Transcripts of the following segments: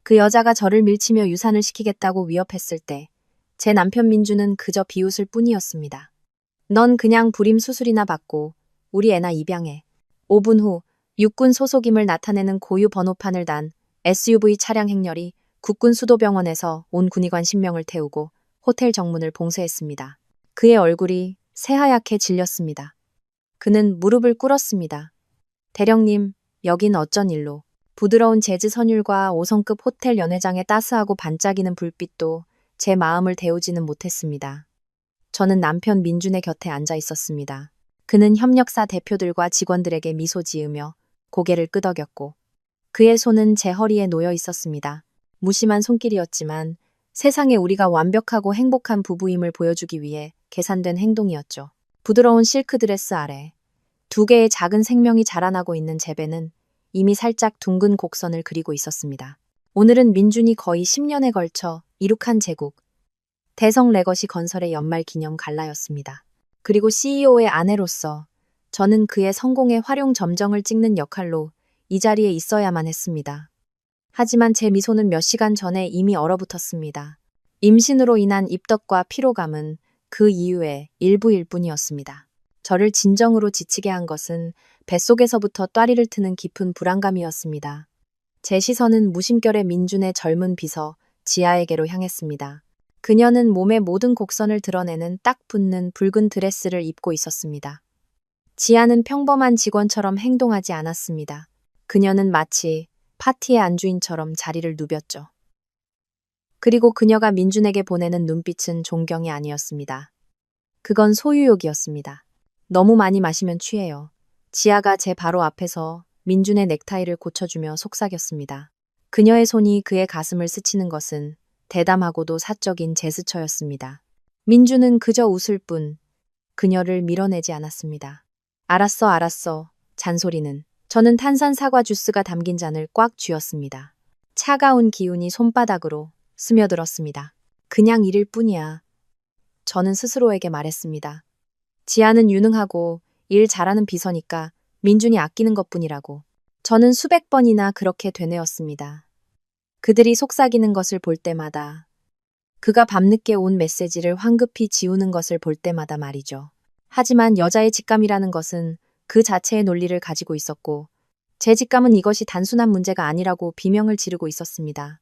그 여자가 저를 밀치며 유산을 시키겠다고 위협했을 때 제 남편 민주는 그저 비웃을 뿐이었습니다. 넌 그냥 불임 수술이나 받고 우리 애나 입양해. 5분 후 육군 소속임을 나타내는 고유 번호판을 단 SUV 차량 행렬이 국군 수도병원에서 온 군의관 10명을 태우고 호텔 정문을 봉쇄했습니다. 그의 얼굴이 새하얗게 질렸습니다. 그는 무릎을 꿇었습니다. 대령님, 여긴 어쩐 일로. 부드러운 재즈 선율과 5성급 호텔 연회장의 따스하고 반짝이는 불빛도 제 마음을 데우지는 못했습니다. 저는 남편 민준의 곁에 앉아 있었습니다. 그는 협력사 대표들과 직원들에게 미소 지으며 고개를 끄덕였고 그의 손은 제 허리에 놓여 있었습니다. 무심한 손길이었지만 세상에 우리가 완벽하고 행복한 부부임을 보여주기 위해 계산된 행동이었죠. 부드러운 실크 드레스 아래 두 개의 작은 생명이 자라나고 있는 제 배는 이미 살짝 둥근 곡선을 그리고 있었습니다. 오늘은 민준이 거의 10년에 걸쳐 이룩한 제국, 대성 레거시 건설의 연말 기념 갈라였습니다. 그리고 CEO의 아내로서 저는 그의 성공의 활용 점정을 찍는 역할로 이 자리에 있어야만 했습니다. 하지만 제 미소는 몇 시간 전에 이미 얼어붙었습니다. 임신으로 인한 입덧과 피로감은 그 이유의 일부일 뿐이었습니다. 저를 진정으로 지치게 한 것은 뱃속에서부터 또아리를 트는 깊은 불안감이었습니다. 제 시선은 무심결에 민준의 젊은 비서 지아에게로 향했습니다. 그녀는 몸의 모든 곡선을 드러내는 딱 붙는 붉은 드레스를 입고 있었습니다. 지아는 평범한 직원처럼 행동하지 않았습니다. 그녀는 마치 파티의 안주인처럼 자리를 누볐죠. 그리고 그녀가 민준에게 보내는 눈빛은 존경이 아니었습니다. 그건 소유욕이었습니다. 너무 많이 마시면 취해요. 지아가 제 바로 앞에서 민준의 넥타이를 고쳐주며 속삭였습니다. 그녀의 손이 그의 가슴을 스치는 것은 대담하고도 사적인 제스처였습니다. 민준은 그저 웃을 뿐 그녀를 밀어내지 않았습니다. 알았어, 알았어. 잔소리는. 저는 탄산 사과 주스가 담긴 잔을 꽉 쥐었습니다. 차가운 기운이 손바닥으로 스며들었습니다. 그냥 일일 뿐이야. 저는 스스로에게 말했습니다. 지아는 유능하고 일 잘하는 비서니까 민준이 아끼는 것뿐이라고. 저는 수백 번이나 그렇게 되뇌었습니다. 그들이 속삭이는 것을 볼 때마다, 그가 밤늦게 온 메시지를 황급히 지우는 것을 볼 때마다 말이죠. 하지만 여자의 직감이라는 것은 그 자체의 논리를 가지고 있었고, 제 직감은 이것이 단순한 문제가 아니라고 비명을 지르고 있었습니다.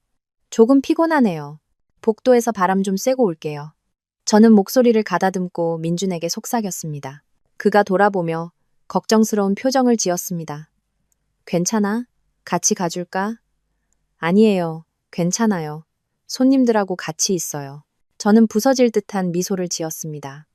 조금 피곤하네요. 복도에서 바람 좀 쐬고 올게요. 저는 목소리를 가다듬고 민준에게 속삭였습니다. 그가 돌아보며 걱정스러운 표정을 지었습니다. 괜찮아? 같이 가줄까? 아니에요. 괜찮아요. 손님들하고 같이 있어요. 저는 부서질 듯한 미소를 지었습니다.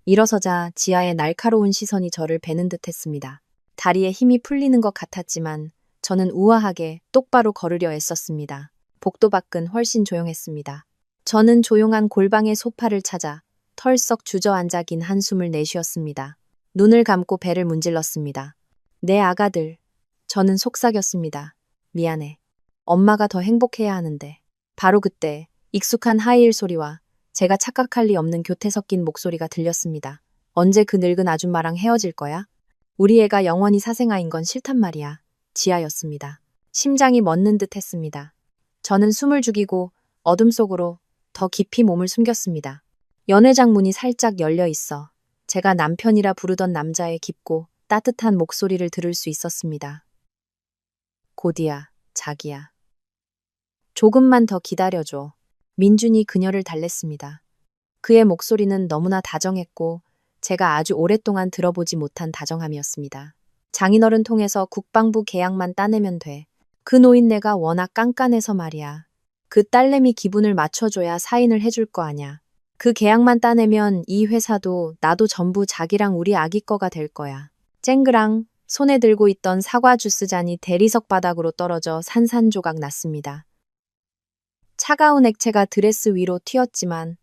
일어서자 지아의 날카로운 시선이 저를 베는 듯했습니다. 다리에 힘이 풀리는 것 같았지만 저는 우아하게 똑바로 걸으려 애썼습니다. 복도 밖은 훨씬 조용했습니다. 저는 조용한 골방의 소파를 찾아 털썩 주저앉아 긴 한숨을 내쉬었습니다. 눈을 감고 배를 문질렀습니다. 내 아가들. 저는 속삭였습니다. 미안해. 엄마가 더 행복해야 하는데. 바로 그때 익숙한 하이힐 소리와 제가 착각할 리 없는 교태 섞인 목소리가 들렸습니다. 언제 그 늙은 아줌마랑 헤어질 거야? 우리 애가 영원히 사생아인 건 싫단 말이야. 지아였습니다. 심장이 멎는 듯 했습니다. 저는 숨을 죽이고 어둠 속으로 더 깊이 몸을 숨겼습니다. 연회장 문이 살짝 열려 있어 제가 남편이라 부르던 남자의 깊고 따뜻한 목소리를 들을 수 있었습니다. 곧이야, 자기야. 조금만 더 기다려줘. 민준이 그녀를 달랬습니다. 그의 목소리는 너무나 다정했고 제가 아주 오랫동안 들어보지 못한 다정함이었습니다. 장인어른 통해서 국방부 계약만 따내면 돼. 그 노인네가 워낙 깐깐해서 말이야. 그 딸내미 기분을 맞춰줘야 사인을 해줄 거 아냐. 그 계약만 따내면 이 회사도 나도 전부 자기랑 우리 아기 거가 될 거야. 쨍그랑 손에 들고 있던 사과 주스 잔이 대리석 바닥으로 떨어져 산산조각 났습니다. 차가운 액체가 드레스 위로 튀었지만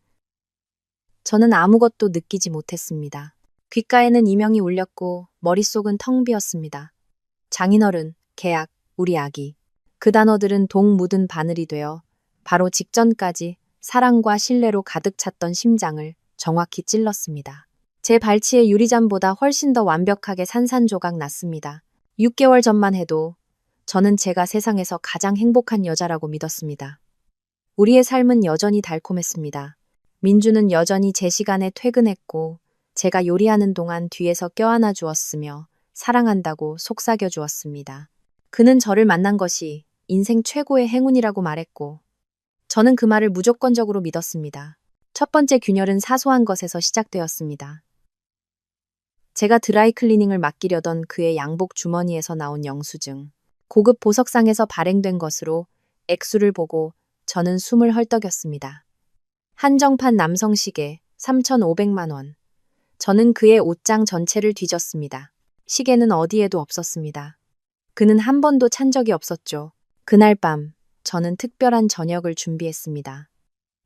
저는 아무것도 느끼지 못했습니다. 귓가에는 이명이 울렸고 머릿속은 텅 비었습니다. 장인어른, 계약, 우리 아기. 그 단어들은 독 묻은 바늘이 되어 바로 직전까지 사랑과 신뢰로 가득 찼던 심장을 정확히 찔렀습니다. 제 발치의 유리잔보다 훨씬 더 완벽하게 산산조각 났습니다. 6개월 전만 해도 저는 제가 세상에서 가장 행복한 여자라고 믿었습니다. 우리의 삶은 여전히 달콤했습니다. 민주는 여전히 제 시간에 퇴근했고, 제가 요리하는 동안 뒤에서 껴안아 주었으며, 사랑한다고 속삭여 주었습니다. 그는 저를 만난 것이 인생 최고의 행운이라고 말했고, 저는 그 말을 무조건적으로 믿었습니다. 첫 번째 균열은 사소한 것에서 시작되었습니다. 제가 드라이클리닝을 맡기려던 그의 양복 주머니에서 나온 영수증. 고급 보석상에서 발행된 것으로 액수를 보고 저는 숨을 헐떡였습니다. 한정판 남성 시계 3,500만 원. 저는 그의 옷장 전체를 뒤졌습니다. 시계는 어디에도 없었습니다. 그는 한 번도 찬 적이 없었죠. 그날 밤 저는 특별한 저녁을 준비했습니다.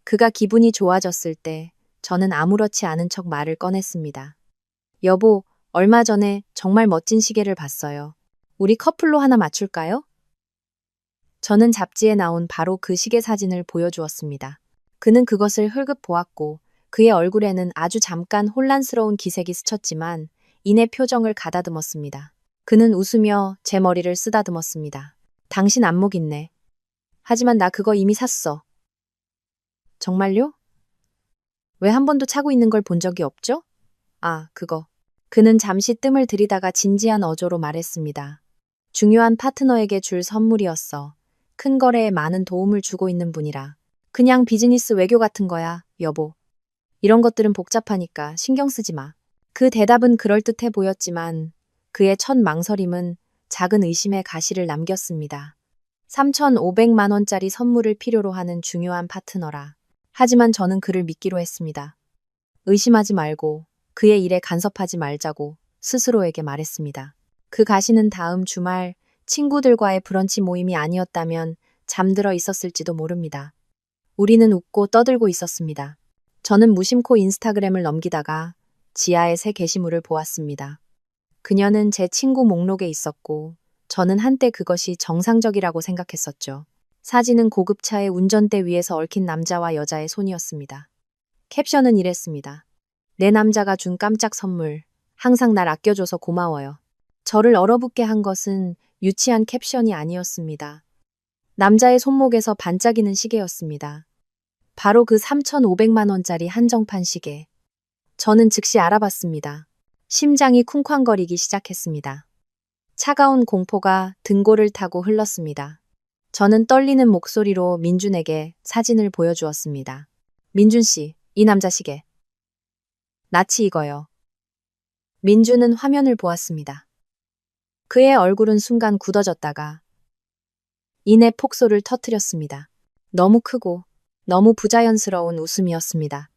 그가 기분이 좋아졌을 때 저는 아무렇지 않은 척 말을 꺼냈습니다. 여보, 얼마 전에 정말 멋진 시계를 봤어요. 우리 커플로 하나 맞출까요? 저는 잡지에 나온 바로 그 시계 사진을 보여주었습니다. 그는 그것을 흘끗 보았고 그의 얼굴에는 아주 잠깐 혼란스러운 기색이 스쳤지만 이내 표정을 가다듬었습니다. 그는 웃으며 제 머리를 쓰다듬었습니다. 당신 안목 있네. 하지만 나 그거 이미 샀어. 정말요? 왜 한 번도 차고 있는 걸 본 적이 없죠? 아, 그거. 그는 잠시 뜸을 들이다가 진지한 어조로 말했습니다. 중요한 파트너에게 줄 선물이었어. 큰 거래에 많은 도움을 주고 있는 분이라. 그냥 비즈니스 외교 같은 거야, 여보. 이런 것들은 복잡하니까 신경 쓰지 마. 그 대답은 그럴듯해 보였지만 그의 첫 망설임은 작은 의심의 가시를 남겼습니다. 3,500만 원짜리 선물을 필요로 하는 중요한 파트너라. 하지만 저는 그를 믿기로 했습니다. 의심하지 말고 그의 일에 간섭하지 말자고 스스로에게 말했습니다. 그 가시는 다음 주말 친구들과의 브런치 모임이 아니었다면 잠들어 있었을지도 모릅니다. 우리는 웃고 떠들고 있었습니다. 저는 무심코 인스타그램을 넘기다가 지아의 새 게시물을 보았습니다. 그녀는 제 친구 목록에 있었고 저는 한때 그것이 정상적이라고 생각했었죠. 사진은 고급차의 운전대 위에서 얽힌 남자와 여자의 손이었습니다. 캡션은 이랬습니다. 내 남자가 준 깜짝 선물. 항상 날 아껴줘서 고마워요. 저를 얼어붙게 한 것은 유치한 캡션이 아니었습니다. 남자의 손목에서 반짝이는 시계였습니다. 바로 그 3,500만 원짜리 한정판 시계. 저는 즉시 알아봤습니다. 심장이 쿵쾅거리기 시작했습니다. 차가운 공포가 등골을 타고 흘렀습니다. 저는 떨리는 목소리로 민준에게 사진을 보여주었습니다. 민준 씨, 이 남자 시계. 낯이 익어요. 민준은 화면을 보았습니다. 그의 얼굴은 순간 굳어졌다가 이내 폭소를 터뜨렸습니다. 너무 크고 너무 부자연스러운 웃음이었습니다.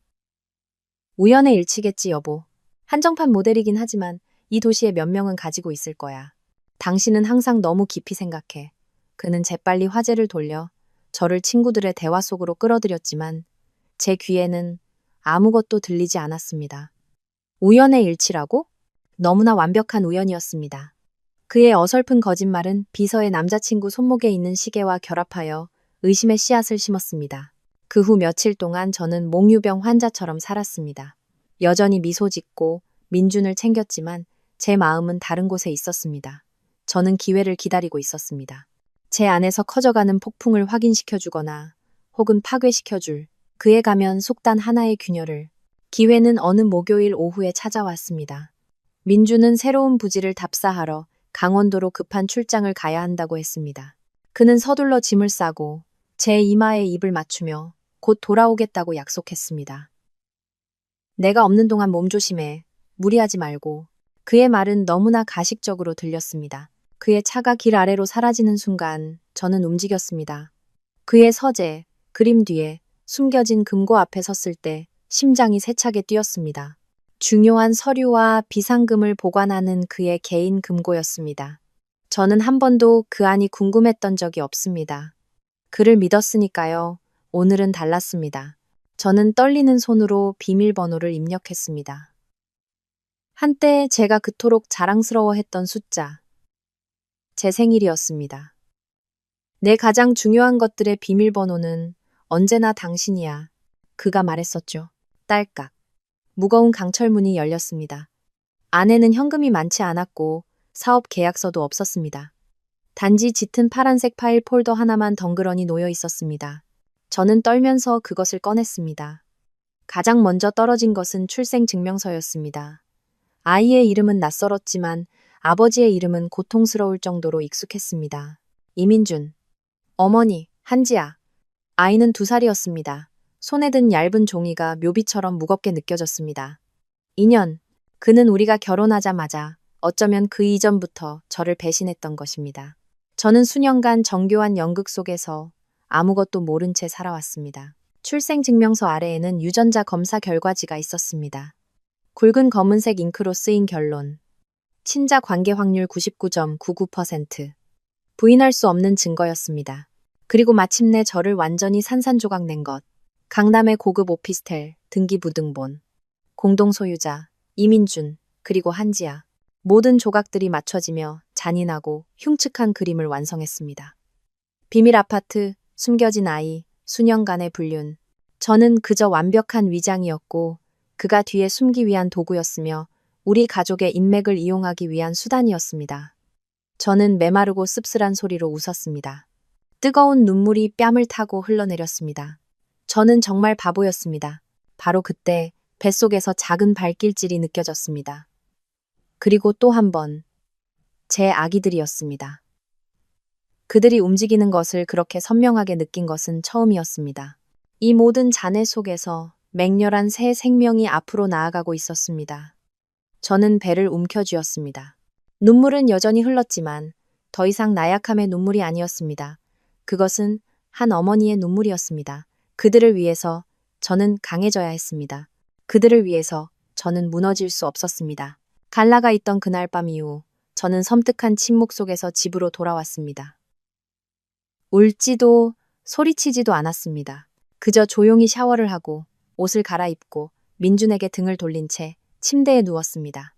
우연의 일치겠지 여보. 한정판 모델이긴 하지만 이 도시에 몇 명은 가지고 있을 거야. 당신은 항상 너무 깊이 생각해. 그는 재빨리 화제를 돌려 저를 친구들의 대화 속으로 끌어들였지만 제 귀에는 아무것도 들리지 않았습니다. 우연의 일치라고? 너무나 완벽한 우연이었습니다. 그의 어설픈 거짓말은 비서의 남자친구 손목에 있는 시계와 결합하여 의심의 씨앗을 심었습니다. 그 후 며칠 동안 저는 몽유병 환자처럼 살았습니다. 여전히 미소 짓고 민준을 챙겼지만 제 마음은 다른 곳에 있었습니다. 저는 기회를 기다리고 있었습니다. 제 안에서 커져가는 폭풍을 확인시켜주거나 혹은 파괴시켜줄 그에 가면 속단 하나의 균열을. 기회는 어느 목요일 오후에 찾아왔습니다. 민주는 새로운 부지를 답사하러 강원도로 급한 출장을 가야 한다고 했습니다. 그는 서둘러 짐을 싸고 제 이마에 입을 맞추며 곧 돌아오겠다고 약속했습니다. 내가 없는 동안 몸 조심해. 무리하지 말고. 그의 말은 너무나 가식적으로 들렸습니다. 그의 차가 길 아래로 사라지는 순간 저는 움직였습니다. 그의 서재, 그림 뒤에 숨겨진 금고 앞에 섰을 때 심장이 세차게 뛰었습니다. 중요한 서류와 비상금을 보관하는 그의 개인 금고였습니다. 저는 한 번도 그 안이 궁금했던 적이 없습니다. 그를 믿었으니까요. 오늘은 달랐습니다. 저는 떨리는 손으로 비밀번호를 입력했습니다. 한때 제가 그토록 자랑스러워했던 숫자. 제 생일이었습니다. 내 가장 중요한 것들의 비밀번호는 언제나 당신이야. 그가 말했었죠. 딸깍. 무거운 강철문이 열렸습니다. 안에는 현금이 많지 않았고 사업 계약서도 없었습니다. 단지 짙은 파란색 파일 폴더 하나만 덩그러니 놓여 있었습니다. 저는 떨면서 그것을 꺼냈습니다. 가장 먼저 떨어진 것은 출생증명서였습니다. 아이의 이름은 낯설었지만 아버지의 이름은 고통스러울 정도로 익숙했습니다. 이민준. 어머니, 한지아. 아이는 2살이었습니다. 손에 든 얇은 종이가 묘비처럼 무겁게 느껴졌습니다. 2년. 그는 우리가 결혼하자마자 어쩌면 그 이전부터 저를 배신했던 것입니다. 저는 수년간 정교한 연극 속에서 아무것도 모른 채 살아왔습니다. 출생증명서 아래에는 유전자 검사 결과지가 있었습니다. 굵은 검은색 잉크로 쓰인 결론. 친자 관계 확률 99.99%. 부인할 수 없는 증거였습니다. 그리고 마침내 저를 완전히 산산조각 낸 것. 강남의 고급 오피스텔, 등기부등본. 공동 소유자, 이민준, 그리고 한지아. 모든 조각들이 맞춰지며 잔인하고 흉측한 그림을 완성했습니다. 비밀 아파트, 숨겨진 아이, 수년간의 불륜. 저는 그저 완벽한 위장이었고 그가 뒤에 숨기 위한 도구였으며 우리 가족의 인맥을 이용하기 위한 수단이었습니다. 저는 메마르고 씁쓸한 소리로 웃었습니다. 뜨거운 눈물이 뺨을 타고 흘러내렸습니다. 저는 정말 바보였습니다. 바로 그때 뱃속에서 작은 발길질이 느껴졌습니다. 그리고 또 한 번, 제 아기들이었습니다. 그들이 움직이는 것을 그렇게 선명하게 느낀 것은 처음이었습니다. 이 모든 잔해 속에서 맹렬한 새 생명이 앞으로 나아가고 있었습니다. 저는 배를 움켜쥐었습니다. 눈물은 여전히 흘렀지만 더 이상 나약함의 눈물이 아니었습니다. 그것은 한 어머니의 눈물이었습니다. 그들을 위해서 저는 강해져야 했습니다. 그들을 위해서 저는 무너질 수 없었습니다. 갈라가 있던 그날 밤 이후 저는 섬뜩한 침묵 속에서 집으로 돌아왔습니다. 울지도 소리치지도 않았습니다. 그저 조용히 샤워를 하고 옷을 갈아입고 민준에게 등을 돌린 채 침대에 누웠습니다.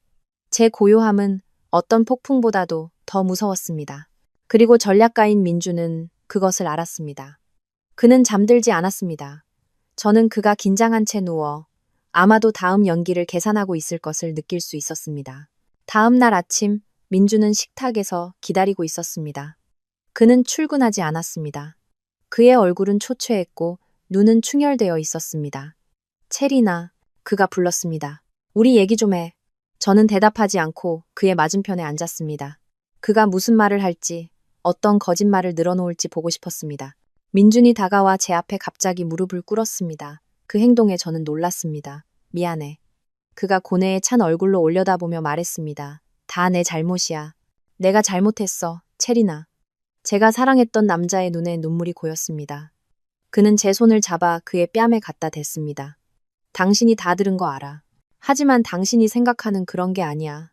제 고요함은 어떤 폭풍보다도 더 무서웠습니다. 그리고 전략가인 민준은 그것을 알았습니다. 그는 잠들지 않았습니다. 저는 그가 긴장한 채 누워 아마도 다음 연기를 계산하고 있을 것을 느낄 수 있었습니다. 다음 날 아침 민준은 식탁에서 기다리고 있었습니다. 그는 출근하지 않았습니다. 그의 얼굴은 초췌했고 눈은 충혈되어 있었습니다. 체리나, 그가 불렀습니다. 우리 얘기 좀 해. 저는 대답하지 않고 그의 맞은편에 앉았습니다. 그가 무슨 말을 할지, 어떤 거짓말을 늘어놓을지 보고 싶었습니다. 민준이 다가와 제 앞에 갑자기 무릎을 꿇었습니다. 그 행동에 저는 놀랐습니다. 미안해. 그가 고뇌에 찬 얼굴로 올려다보며 말했습니다. 다 내 잘못이야. 내가 잘못했어, 체리나. 제가 사랑했던 남자의 눈에 눈물이 고였습니다. 그는 제 손을 잡아 그의 뺨에 갖다 댔습니다. 당신이 다 들은 거 알아. 하지만 당신이 생각하는 그런 게 아니야.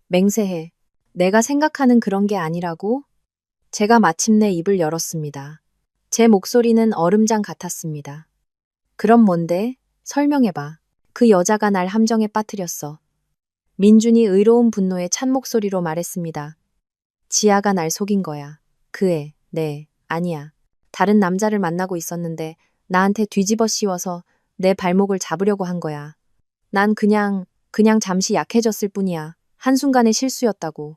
맹세해. 내가 생각하는 그런 게 아니라고? 제가 마침내 입을 열었습니다. 제 목소리는 얼음장 같았습니다. 그럼 뭔데? 설명해봐. 그 여자가 날 함정에 빠뜨렸어. 민준이 의로운 분노에 찬 목소리로 말했습니다. 지아가 날 속인 거야. 그 애, 네, 아니야. 다른 남자를 만나고 있었는데 나한테 뒤집어 씌워서 내 발목을 잡으려고 한 거야. 난 그냥 잠시 약해졌을 뿐이야. 한순간의 실수였다고.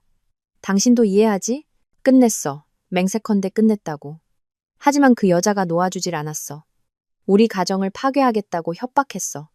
당신도 이해하지? 끝냈어. 맹세컨대 끝냈다고. 하지만 그 여자가 놓아주질 않았어. 우리 가정을 파괴하겠다고 협박했어.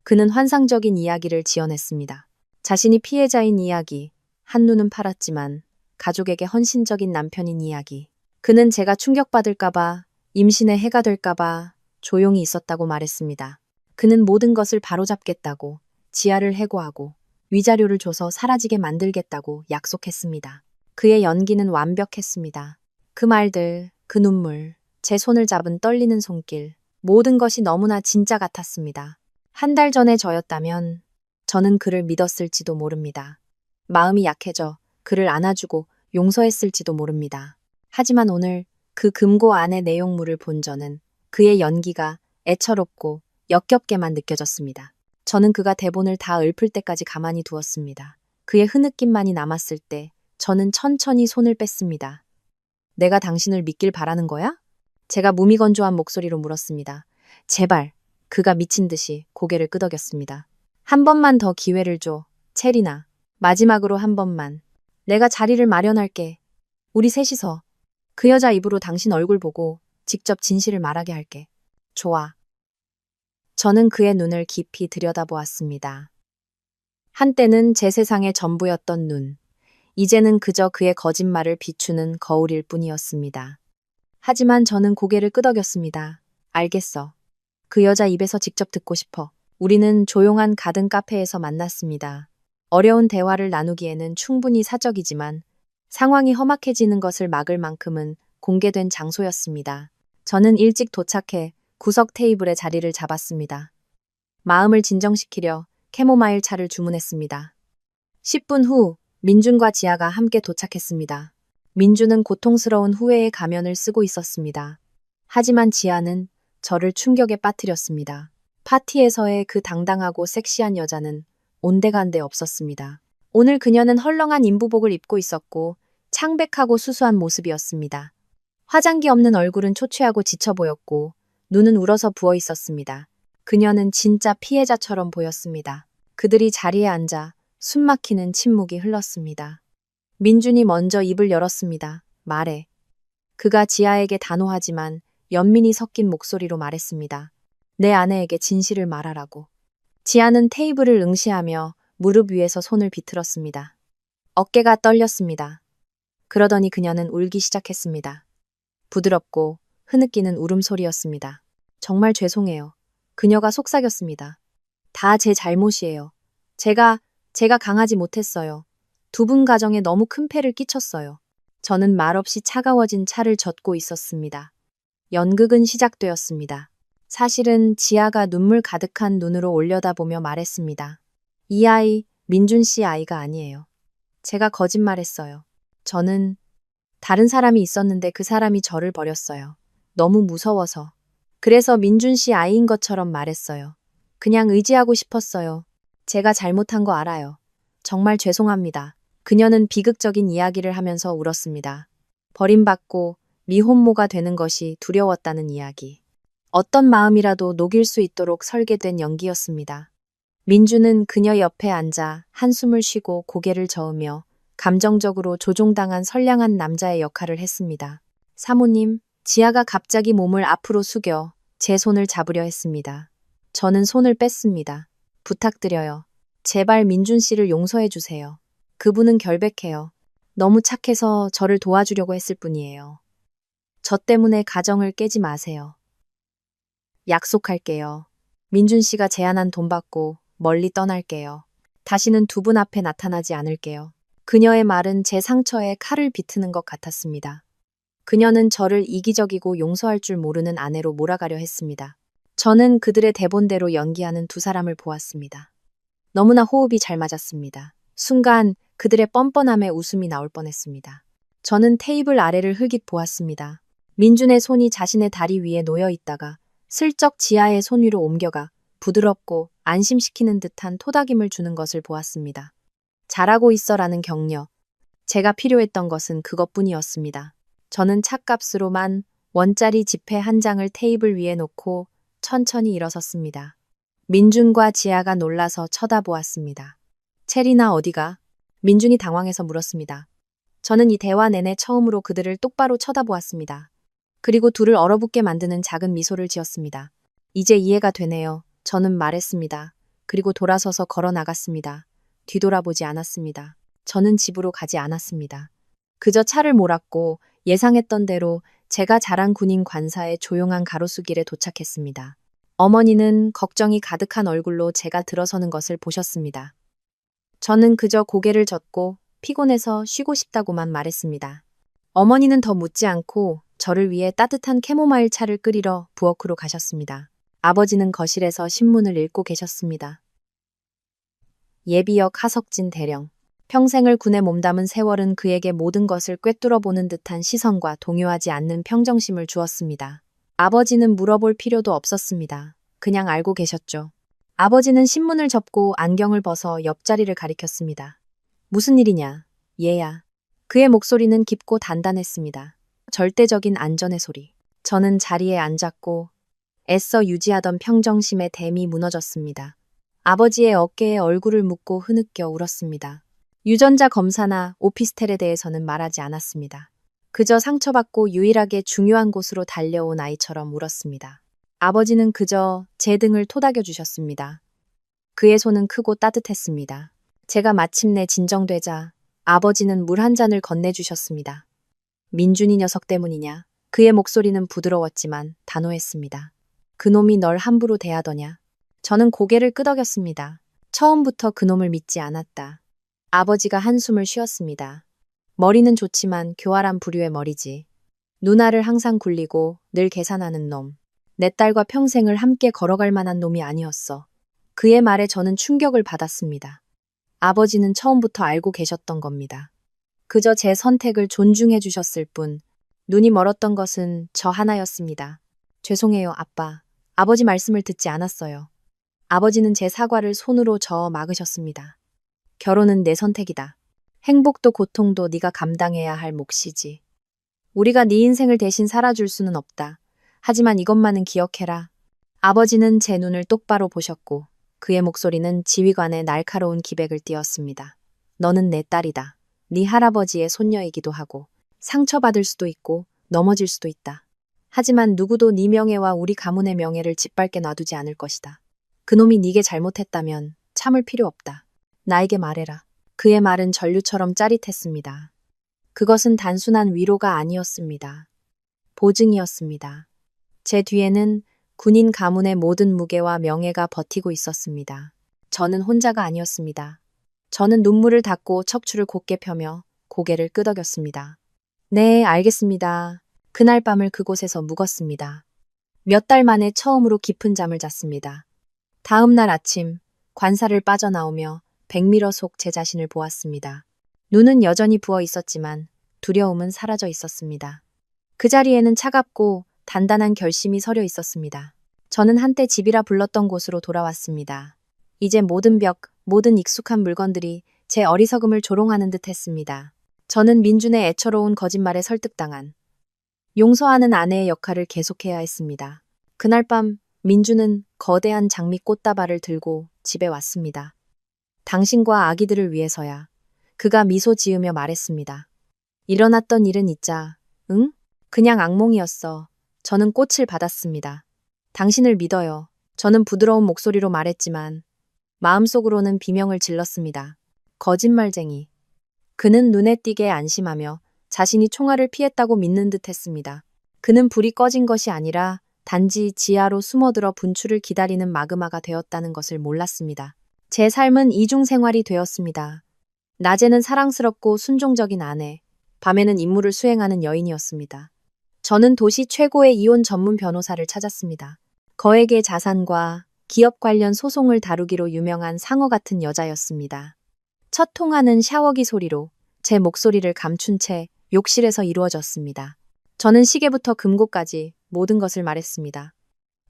그는 환상적인 이야기를 지어냈습니다. 자신이 피해자인 이야기, 한눈은 팔았지만 가족에게 헌신적인 남편인 이야기. 그는 제가 충격받을까봐, 임신에 해가 될까봐 조용히 있었다고 말했습니다. 그는 모든 것을 바로잡겠다고, 지아를 해고하고, 위자료를 줘서 사라지게 만들겠다고 약속했습니다. 그의 연기는 완벽했습니다. 그 말들, 그 눈물, 제 손을 잡은 떨리는 손길, 모든 것이 너무나 진짜 같았습니다. 한 달 전에 저였다면 저는 그를 믿었을지도 모릅니다. 마음이 약해져 그를 안아주고 용서했을지도 모릅니다. 하지만 오늘 그 금고 안의 내용물을 본 저는 그의 연기가 애처롭고 역겹게만 느껴졌습니다. 저는 그가 대본을 다 읊을 때까지 가만히 두었습니다. 그의 흐느낌만이 남았을 때 저는 천천히 손을 뺐습니다. 내가 당신을 믿길 바라는 거야? 제가 무미건조한 목소리로 물었습니다. 제발. 그가 미친 듯이 고개를 끄덕였습니다. 한 번만 더 기회를 줘. 체리나. 마지막으로 한 번만. 내가 자리를 마련할게. 우리 셋이서 그 여자 입으로 당신 얼굴 보고 직접 진실을 말하게 할게. 좋아. 저는 그의 눈을 깊이 들여다보았습니다. 한때는 제 세상의 전부였던 눈. 이제는 그저 그의 거짓말을 비추는 거울일 뿐이었습니다. 하지만 저는 고개를 끄덕였습니다. 알겠어. 그 여자 입에서 직접 듣고 싶어. 우리는 조용한 가든 카페에서 만났습니다. 어려운 대화를 나누기에는 충분히 사적이지만 상황이 험악해지는 것을 막을 만큼은 공개된 장소였습니다. 저는 일찍 도착해 구석 테이블에 자리를 잡았습니다. 마음을 진정시키려 캐모마일 차를 주문했습니다. 10분 후 민준과 지아가 함께 도착했습니다. 민준은 고통스러운 후회의 가면을 쓰고 있었습니다. 하지만 지아는 저를 충격에 빠뜨렸습니다. 파티에서의 그 당당하고 섹시한 여자는 온데간데 없었습니다. 오늘 그녀는 헐렁한 인부복을 입고 있었고 창백하고 수수한 모습이었습니다. 화장기 없는 얼굴은 초췌하고 지쳐 보였고 눈은 울어서 부어 있었습니다. 그녀는 진짜 피해자처럼 보였습니다. 그들이 자리에 앉아 숨막히는 침묵이 흘렀습니다. 민준이 먼저 입을 열었습니다. 말해. 그가 지아에게 단호하지만 연민이 섞인 목소리로 말했습니다. 내 아내에게 진실을 말하라고. 지아는 테이블을 응시하며 무릎 위에서 손을 비틀었습니다. 어깨가 떨렸습니다. 그러더니 그녀는 울기 시작했습니다. 부드럽고 흐느끼는 울음소리였습니다. 정말 죄송해요. 그녀가 속삭였습니다. 다 제 잘못이에요. 제가 강하지 못했어요. 두 분 가정에 너무 큰 폐를 끼쳤어요. 저는 말없이 차가워진 차를 젓고 있었습니다. 연극은 시작되었습니다. 사실은 지아가 눈물 가득한 눈으로 올려다보며 말했습니다. 이 아이, 민준 씨 아이가 아니에요. 제가 거짓말했어요. 저는 다른 사람이 있었는데 그 사람이 저를 버렸어요. 너무 무서워서. 그래서 민준 씨 아이인 것처럼 말했어요. 그냥 의지하고 싶었어요. 제가 잘못한 거 알아요. 정말 죄송합니다. 그녀는 비극적인 이야기를 하면서 울었습니다. 버림받고 미혼모가 되는 것이 두려웠다는 이야기. 어떤 마음이라도 녹일 수 있도록 설계된 연기였습니다. 민주는 그녀 옆에 앉아 한숨을 쉬고 고개를 저으며 감정적으로 조종당한 선량한 남자의 역할을 했습니다. 사모님, 지아가 갑자기 몸을 앞으로 숙여 제 손을 잡으려 했습니다. 저는 손을 뺐습니다. 부탁드려요. 제발 민준 씨를 용서해 주세요. 그분은 결백해요. 너무 착해서 저를 도와주려고 했을 뿐이에요. 저 때문에 가정을 깨지 마세요. 약속할게요. 민준 씨가 제안한 돈 받고 멀리 떠날게요. 다시는 두 분 앞에 나타나지 않을게요. 그녀의 말은 제 상처에 칼을 비트는 것 같았습니다. 그녀는 저를 이기적이고 용서할 줄 모르는 아내로 몰아가려 했습니다. 저는 그들의 대본대로 연기하는 두 사람을 보았습니다. 너무나 호흡이 잘 맞았습니다. 순간 그들의 뻔뻔함에 웃음이 나올 뻔했습니다. 저는 테이블 아래를 흘깃 보았습니다. 민준의 손이 자신의 다리 위에 놓여 있다가 슬쩍 지아의 손 위로 옮겨가 부드럽고 안심시키는 듯한 토닥임을 주는 것을 보았습니다. 잘하고 있어라는 격려. 제가 필요했던 것은 그것뿐이었습니다. 저는 찻값으로만 원짜리 지폐 한 장을 테이블 위에 놓고 천천히 일어섰습니다. 민준과 지아가 놀라서 쳐다보았습니다. 체리나 어디가? 민준이 당황해서 물었습니다. 저는 이 대화 내내 처음으로 그들을 똑바로 쳐다보았습니다. 그리고 둘을 얼어붙게 만드는 작은 미소를 지었습니다. 이제 이해가 되네요. 저는 말했습니다. 그리고 돌아서서 걸어 나갔습니다. 뒤돌아보지 않았습니다. 저는 집으로 가지 않았습니다. 그저 차를 몰았고 예상했던 대로 제가 자란 군인 관사의 조용한 가로수길에 도착했습니다. 어머니는 걱정이 가득한 얼굴로 제가 들어서는 것을 보셨습니다. 저는 그저 고개를 젓고 피곤해서 쉬고 싶다고만 말했습니다. 어머니는 더 묻지 않고 저를 위해 따뜻한 캐모마일 차를 끓이러 부엌으로 가셨습니다. 아버지는 거실에서 신문을 읽고 계셨습니다. 예비역 하석진 대령. 평생을 군에 몸담은 세월은 그에게 모든 것을 꿰뚫어보는 듯한 시선과 동요하지 않는 평정심을 주었습니다. 아버지는 물어볼 필요도 없었습니다. 그냥 알고 계셨죠. 아버지는 신문을 접고 안경을 벗어 옆자리를 가리켰습니다. 무슨 일이냐? 얘야. 그의 목소리는 깊고 단단했습니다. 절대적인 안전의 소리. 저는 자리에 앉았고 애써 유지하던 평정심의 댐이 무너졌습니다. 아버지의 어깨에 얼굴을 묻고 흐느껴 울었습니다. 유전자 검사나 오피스텔에 대해서는 말하지 않았습니다. 그저 상처받고 유일하게 중요한 곳으로 달려온 아이처럼 울었습니다. 아버지는 그저 제 등을 토닥여 주셨습니다. 그의 손은 크고 따뜻했습니다. 제가 마침내 진정되자 아버지는 물 한 잔을 건네주셨습니다. 민준이 녀석 때문이냐? 그의 목소리는 부드러웠지만 단호했습니다. 그놈이 널 함부로 대하더냐? 저는 고개를 끄덕였습니다. 처음부터 그놈을 믿지 않았다. 아버지가 한숨을 쉬었습니다. 머리는 좋지만 교활한 부류의 머리지. 누나를 항상 굴리고 늘 계산하는 놈. 내 딸과 평생을 함께 걸어갈 만한 놈이 아니었어. 그의 말에 저는 충격을 받았습니다. 아버지는 처음부터 알고 계셨던 겁니다. 그저 제 선택을 존중해 주셨을 뿐, 눈이 멀었던 것은 저 하나였습니다. 죄송해요, 아빠. 아버지 말씀을 듣지 않았어요. 아버지는 제 사과를 손으로 저어 막으셨습니다. 결혼은 내 선택이다. 행복도 고통도 네가 감당해야 할 몫이지. 우리가 네 인생을 대신 살아줄 수는 없다. 하지만 이것만은 기억해라. 아버지는 제 눈을 똑바로 보셨고 그의 목소리는 지휘관의 날카로운 기백을 띄었습니다. 너는 내 딸이다. 네 할아버지의 손녀이기도 하고 상처받을 수도 있고 넘어질 수도 있다. 하지만 누구도 네 명예와 우리 가문의 명예를 짓밟게 놔두지 않을 것이다. 그놈이 네게 잘못했다면 참을 필요 없다. 나에게 말해라. 그의 말은 전류처럼 짜릿했습니다. 그것은 단순한 위로가 아니었습니다. 보증이었습니다. 제 뒤에는 군인 가문의 모든 무게와 명예가 버티고 있었습니다. 저는 혼자가 아니었습니다. 저는 눈물을 닦고 척추를 곧게 펴며 고개를 끄덕였습니다. 네, 알겠습니다. 그날 밤을 그곳에서 묵었습니다. 몇 달 만에 처음으로 깊은 잠을 잤습니다. 다음 날 아침 관사를 빠져나오며 백미러 속 제 자신을 보았습니다. 눈은 여전히 부어 있었지만 두려움은 사라져 있었습니다. 그 자리에는 차갑고 단단한 결심이 서려 있었습니다. 저는 한때 집이라 불렀던 곳으로 돌아왔습니다. 이제 모든 벽, 모든 익숙한 물건들이 제 어리석음을 조롱하는 듯 했습니다. 저는 민준의 애처로운 거짓말에 설득당한 용서하는 아내의 역할을 계속해야 했습니다. 그날 밤 민준은 거대한 장미 꽃다발을 들고 집에 왔습니다. 당신과 아기들을 위해서야. 그가 미소 지으며 말했습니다. 일어났던 일은 잊자. 응? 그냥 악몽이었어. 저는 꽃을 받았습니다. 당신을 믿어요. 저는 부드러운 목소리로 말했지만 마음속으로는 비명을 질렀습니다. 거짓말쟁이. 그는 눈에 띄게 안심하며 자신이 총알을 피했다고 믿는 듯 했습니다. 그는 불이 꺼진 것이 아니라 단지 지하로 숨어들어 분출을 기다리는 마그마가 되었다는 것을 몰랐습니다. 제 삶은 이중생활이 되었습니다. 낮에는 사랑스럽고 순종적인 아내, 밤에는 임무를 수행하는 여인이었습니다. 저는 도시 최고의 이혼 전문 변호사를 찾았습니다. 거액의 자산과 기업 관련 소송을 다루기로 유명한 상어 같은 여자였습니다. 첫 통화는 샤워기 소리로 제 목소리를 감춘 채 욕실에서 이루어졌습니다. 저는 시계부터 금고까지 모든 것을 말했습니다.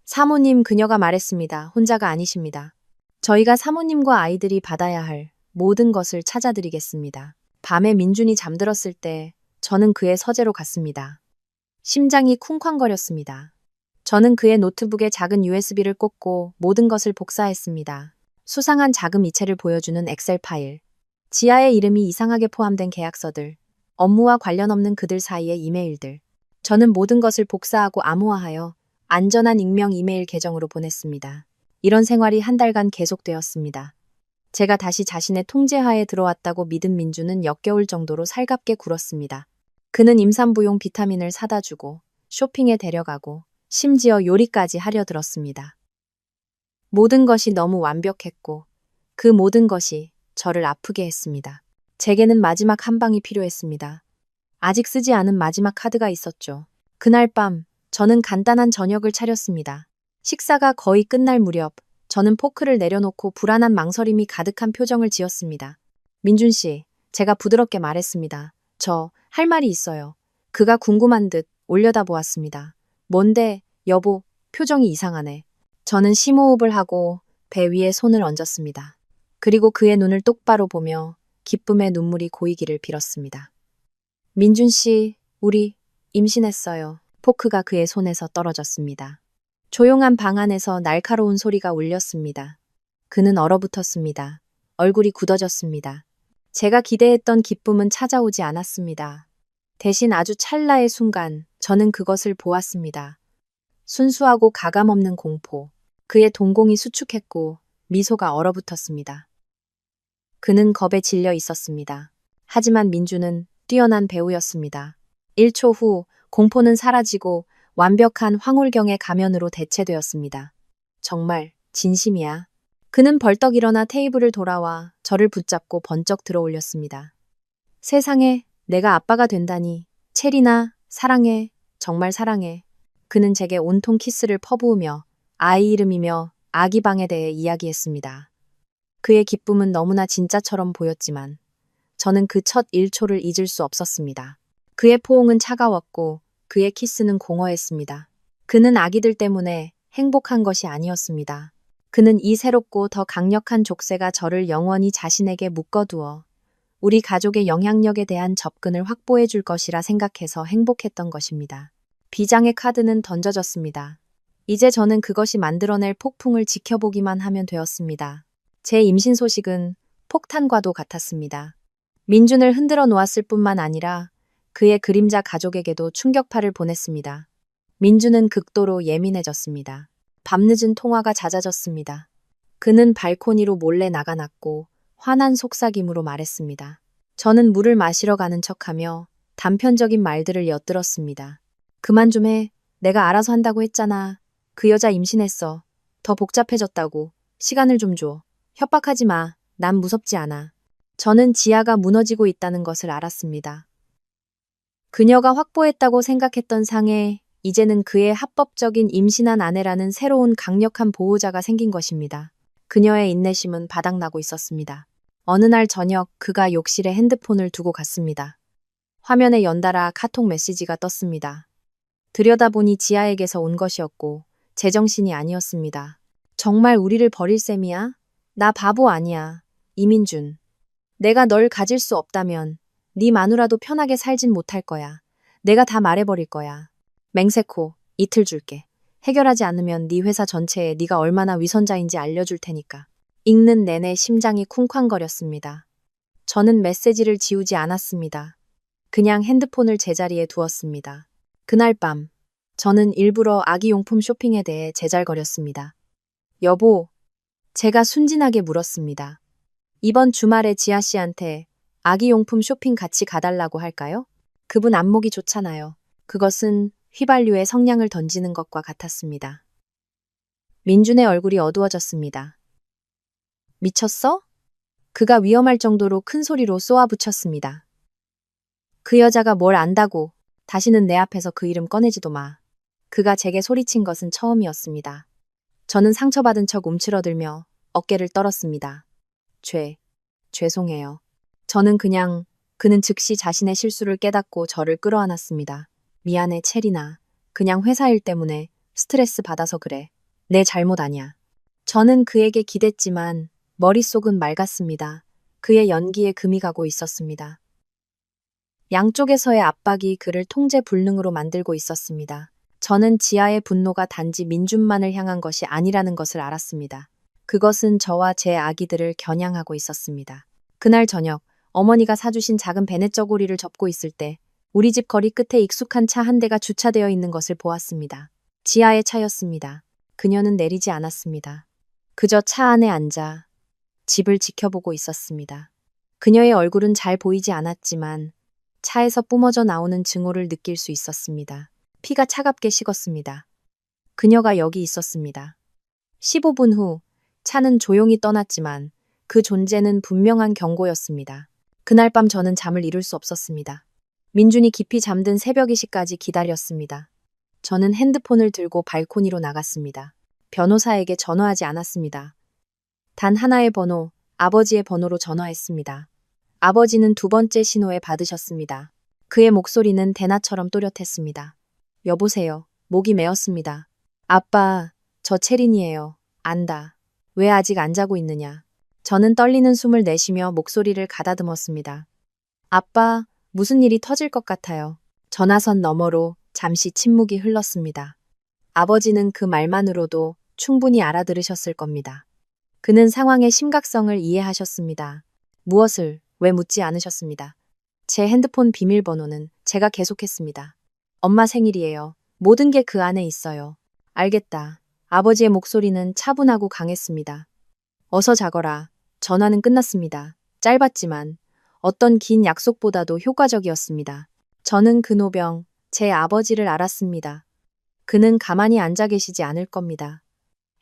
사모님, 그녀가 말했습니다. 혼자가 아니십니다. 저희가 사모님과 아이들이 받아야 할 모든 것을 찾아드리겠습니다. 밤에 민준이 잠들었을 때 저는 그의 서재로 갔습니다. 심장이 쿵쾅거렸습니다. 저는 그의 노트북에 작은 USB를 꽂고 모든 것을 복사했습니다. 수상한 자금 이체를 보여주는 엑셀 파일, 지하에 이름이 이상하게 포함된 계약서들, 업무와 관련 없는 그들 사이의 이메일들. 저는 모든 것을 복사하고 암호화하여 안전한 익명 이메일 계정으로 보냈습니다. 이런 생활이 한 달간 계속되었습니다. 제가 다시 자신의 통제하에 들어왔다고 믿은 민주는 역겨울 정도로 살갑게 굴었습니다. 그는 임산부용 비타민을 사다 주고 쇼핑에 데려가고 심지어 요리까지 하려 들었습니다. 모든 것이 너무 완벽했고 그 모든 것이 저를 아프게 했습니다. 제게는 마지막 한 방이 필요했습니다. 아직 쓰지 않은 마지막 카드가 있었죠. 그날 밤 저는 간단한 저녁을 차렸습니다. 식사가 거의 끝날 무렵 저는 포크를 내려놓고 불안한 망설임이 가득한 표정을 지었습니다. 민준 씨, 제가 부드럽게 말했습니다. 저 할 말이 있어요. 그가 궁금한 듯 올려다보았습니다. 뭔데, 여보, 표정이 이상하네. 저는 심호흡을 하고 배 위에 손을 얹었습니다. 그리고 그의 눈을 똑바로 보며 기쁨의 눈물이 고이기를 빌었습니다. 민준 씨, 우리 임신했어요. 포크가 그의 손에서 떨어졌습니다. 조용한 방 안에서 날카로운 소리가 울렸습니다. 그는 얼어붙었습니다. 얼굴이 굳어졌습니다. 제가 기대했던 기쁨은 찾아오지 않았습니다. 대신 아주 찰나의 순간 저는 그것을 보았습니다. 순수하고 가감없는 공포. 그의 동공이 수축했고 미소가 얼어붙었습니다. 그는 겁에 질려 있었습니다. 하지만 민주는 뛰어난 배우였습니다. 1초 후 공포는 사라지고 완벽한 황홀경의 가면으로 대체되었습니다. 정말 진심이야. 그는 벌떡 일어나 테이블을 돌아와 저를 붙잡고 번쩍 들어올렸습니다. 세상에 내가 아빠가 된다니. 체리나 사랑해. 정말 사랑해. 그는 제게 온통 키스를 퍼부으며 아이 이름이며 아기 방에 대해 이야기했습니다. 그의 기쁨은 너무나 진짜처럼 보였지만 저는 그 첫 1초를 잊을 수 없었습니다. 그의 포옹은 차가웠고 그의 키스는 공허했습니다. 그는 아기들 때문에 행복한 것이 아니었습니다. 그는 이 새롭고 더 강력한 족쇄가 저를 영원히 자신에게 묶어두어 우리 가족의 영향력에 대한 접근을 확보해 줄 것이라 생각해서 행복했던 것입니다. 비장의 카드는 던져졌습니다. 이제 저는 그것이 만들어낼 폭풍을 지켜보기만 하면 되었습니다. 제 임신 소식은 폭탄과도 같았습니다. 민준을 흔들어 놓았을 뿐만 아니라 그의 그림자 가족에게도 충격파를 보냈습니다. 민준은 극도로 예민해졌습니다. 밤늦은 통화가 잦아졌습니다. 그는 발코니로 몰래 나가놨고 화난 속삭임으로 말했습니다. 저는 물을 마시러 가는 척하며 단편적인 말들을 엿들었습니다. 그만 좀 해. 내가 알아서 한다고 했잖아. 그 여자 임신했어. 더 복잡해졌다고. 시간을 좀 줘. 협박하지 마. 난 무섭지 않아. 저는 지하가 무너지고 있다는 것을 알았습니다. 그녀가 확보했다고 생각했던 상에 이제는 그의 합법적인 임신한 아내라는 새로운 강력한 보호자가 생긴 것입니다. 그녀의 인내심은 바닥나고 있었습니다. 어느 날 저녁 그가 욕실에 핸드폰을 두고 갔습니다. 화면에 연달아 카톡 메시지가 떴습니다. 들여다보니 지아에게서 온 것이었고 제정신이 아니었습니다. 정말 우리를 버릴 셈이야? 나 바보 아니야. 이민준. 내가 널 가질 수 없다면 네 마누라도 편하게 살진 못할 거야. 내가 다 말해버릴 거야. 맹세코, 이틀 줄게. 해결하지 않으면 네 회사 전체에 네가 얼마나 위선자인지 알려줄 테니까. 읽는 내내 심장이 쿵쾅거렸습니다. 저는 메시지를 지우지 않았습니다. 그냥 핸드폰을 제자리에 두었습니다. 그날 밤, 저는 일부러 아기용품 쇼핑에 대해 제잘거렸습니다. 여보, 제가 순진하게 물었습니다. 이번 주말에 지아 씨한테 아기용품 쇼핑 같이 가달라고 할까요? 그분 안목이 좋잖아요. 그것은 휘발유에 성냥을 던지는 것과 같았습니다. 민준의 얼굴이 어두워졌습니다. 미쳤어? 그가 위험할 정도로 큰 소리로 쏘아붙였습니다. 그 여자가 뭘 안다고. 다시는 내 앞에서 그 이름 꺼내지도 마. 그가 제게 소리친 것은 처음이었습니다. 저는 상처받은 척 움츠러들며 어깨를 떨었습니다. 죄송해요. 그는 즉시 자신의 실수를 깨닫고 저를 끌어안았습니다. 미안해, 체리나. 그냥 회사 일 때문에 스트레스 받아서 그래. 내 잘못 아니야. 저는 그에게 기댔지만 머릿속은 맑았습니다. 그의 연기에 금이 가고 있었습니다. 양쪽에서의 압박이 그를 통제 불능으로 만들고 있었습니다. 저는 지아의 분노가 단지 민준만을 향한 것이 아니라는 것을 알았습니다. 그것은 저와 제 아기들을 겨냥하고 있었습니다. 그날 저녁, 어머니가 사주신 작은 베넷 저고리를 접고 있을 때 우리 집 거리 끝에 익숙한 차 한 대가 주차되어 있는 것을 보았습니다. 지아의 차였습니다. 그녀는 내리지 않았습니다. 그저 차 안에 앉아 집을 지켜보고 있었습니다. 그녀의 얼굴은 잘 보이지 않았지만 차에서 뿜어져 나오는 증오를 느낄 수 있었습니다. 피가 차갑게 식었습니다. 그녀가 여기 있었습니다. 15분 후 차는 조용히 떠났지만 그 존재는 분명한 경고였습니다. 그날 밤 저는 잠을 이룰 수 없었습니다. 민준이 깊이 잠든 새벽 2시까지 기다렸습니다. 저는 핸드폰을 들고 발코니로 나갔습니다. 변호사에게 전화하지 않았습니다. 단 하나의 번호, 아버지의 번호로 전화했습니다. 아버지는 두 번째 신호에 받으셨습니다. 그의 목소리는 대낮처럼 또렷했습니다. 여보세요. 목이 메었습니다. 아빠, 저 채린이에요. 안다. 왜 아직 안 자고 있느냐. 저는 떨리는 숨을 내쉬며 목소리를 가다듬었습니다. 아빠, 무슨 일이 터질 것 같아요. 전화선 너머로 잠시 침묵이 흘렀습니다. 아버지는 그 말만으로도 충분히 알아들으셨을 겁니다. 그는 상황의 심각성을 이해하셨습니다. 무엇을, 왜 묻지 않으셨습니다. 제 핸드폰 비밀번호는 제가 계속했습니다. 엄마 생일이에요. 모든 게 그 안에 있어요. 알겠다. 아버지의 목소리는 차분하고 강했습니다. 어서 자거라. 전화는 끝났습니다. 짧았지만 어떤 긴 약속보다도 효과적이었습니다. 저는 그 노병, 제 아버지를 알았습니다. 그는 가만히 앉아 계시지 않을 겁니다.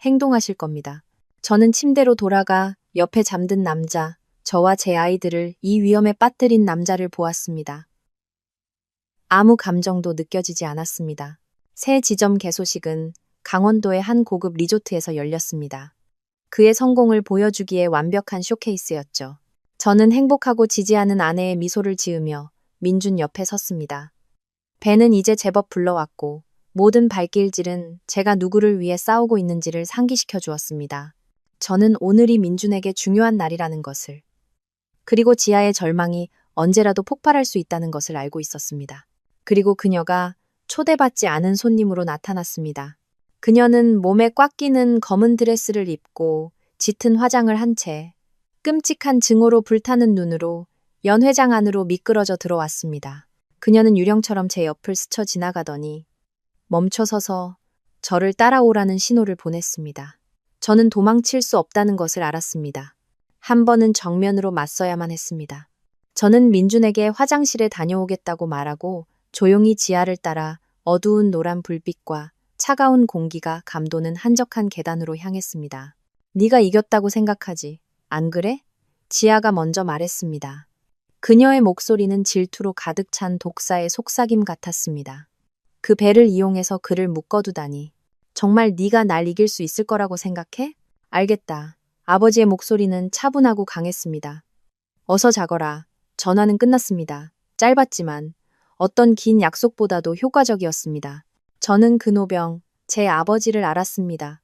행동하실 겁니다. 저는 침대로 돌아가 옆에 잠든 남자, 저와 제 아이들을 이 위험에 빠뜨린 남자를 보았습니다. 아무 감정도 느껴지지 않았습니다. 새 지점 개소식은 강원도의 한 고급 리조트에서 열렸습니다. 그의 성공을 보여주기에 완벽한 쇼케이스였죠. 저는 행복하고 지지하는 아내의 미소를 지으며 민준 옆에 섰습니다. 배는 이제 제법 불러왔고 모든 발길질은 제가 누구를 위해 싸우고 있는지를 상기시켜 주었습니다. 저는 오늘이 민준에게 중요한 날이라는 것을, 그리고 지아의 절망이 언제라도 폭발할 수 있다는 것을 알고 있었습니다. 그리고 그녀가 초대받지 않은 손님으로 나타났습니다. 그녀는 몸에 꽉 끼는 검은 드레스를 입고 짙은 화장을 한 채 끔찍한 증오로 불타는 눈으로 연회장 안으로 미끄러져 들어왔습니다. 그녀는 유령처럼 제 옆을 스쳐 지나가더니 멈춰서서 저를 따라오라는 신호를 보냈습니다. 저는 도망칠 수 없다는 것을 알았습니다. 한 번은 정면으로 맞서야만 했습니다. 저는 민준에게 화장실에 다녀오겠다고 말하고 조용히 지하를 따라 어두운 노란 불빛과 차가운 공기가 감도는 한적한 계단으로 향했습니다. 네가 이겼다고 생각하지, 안 그래? 지아가 먼저 말했습니다. 그녀의 목소리는 질투로 가득 찬 독사의 속삭임 같았습니다. 그 배를 이용해서 그를 묶어두다니. 정말 네가 날 이길 수 있을 거라고 생각해? 알겠다. 아버지의 목소리는 차분하고 강했습니다. 어서 자거라. 전화는 끝났습니다. 짧았지만 어떤 긴 약속보다도 효과적이었습니다. 저는 그 노병, 제 아버지를 알았습니다.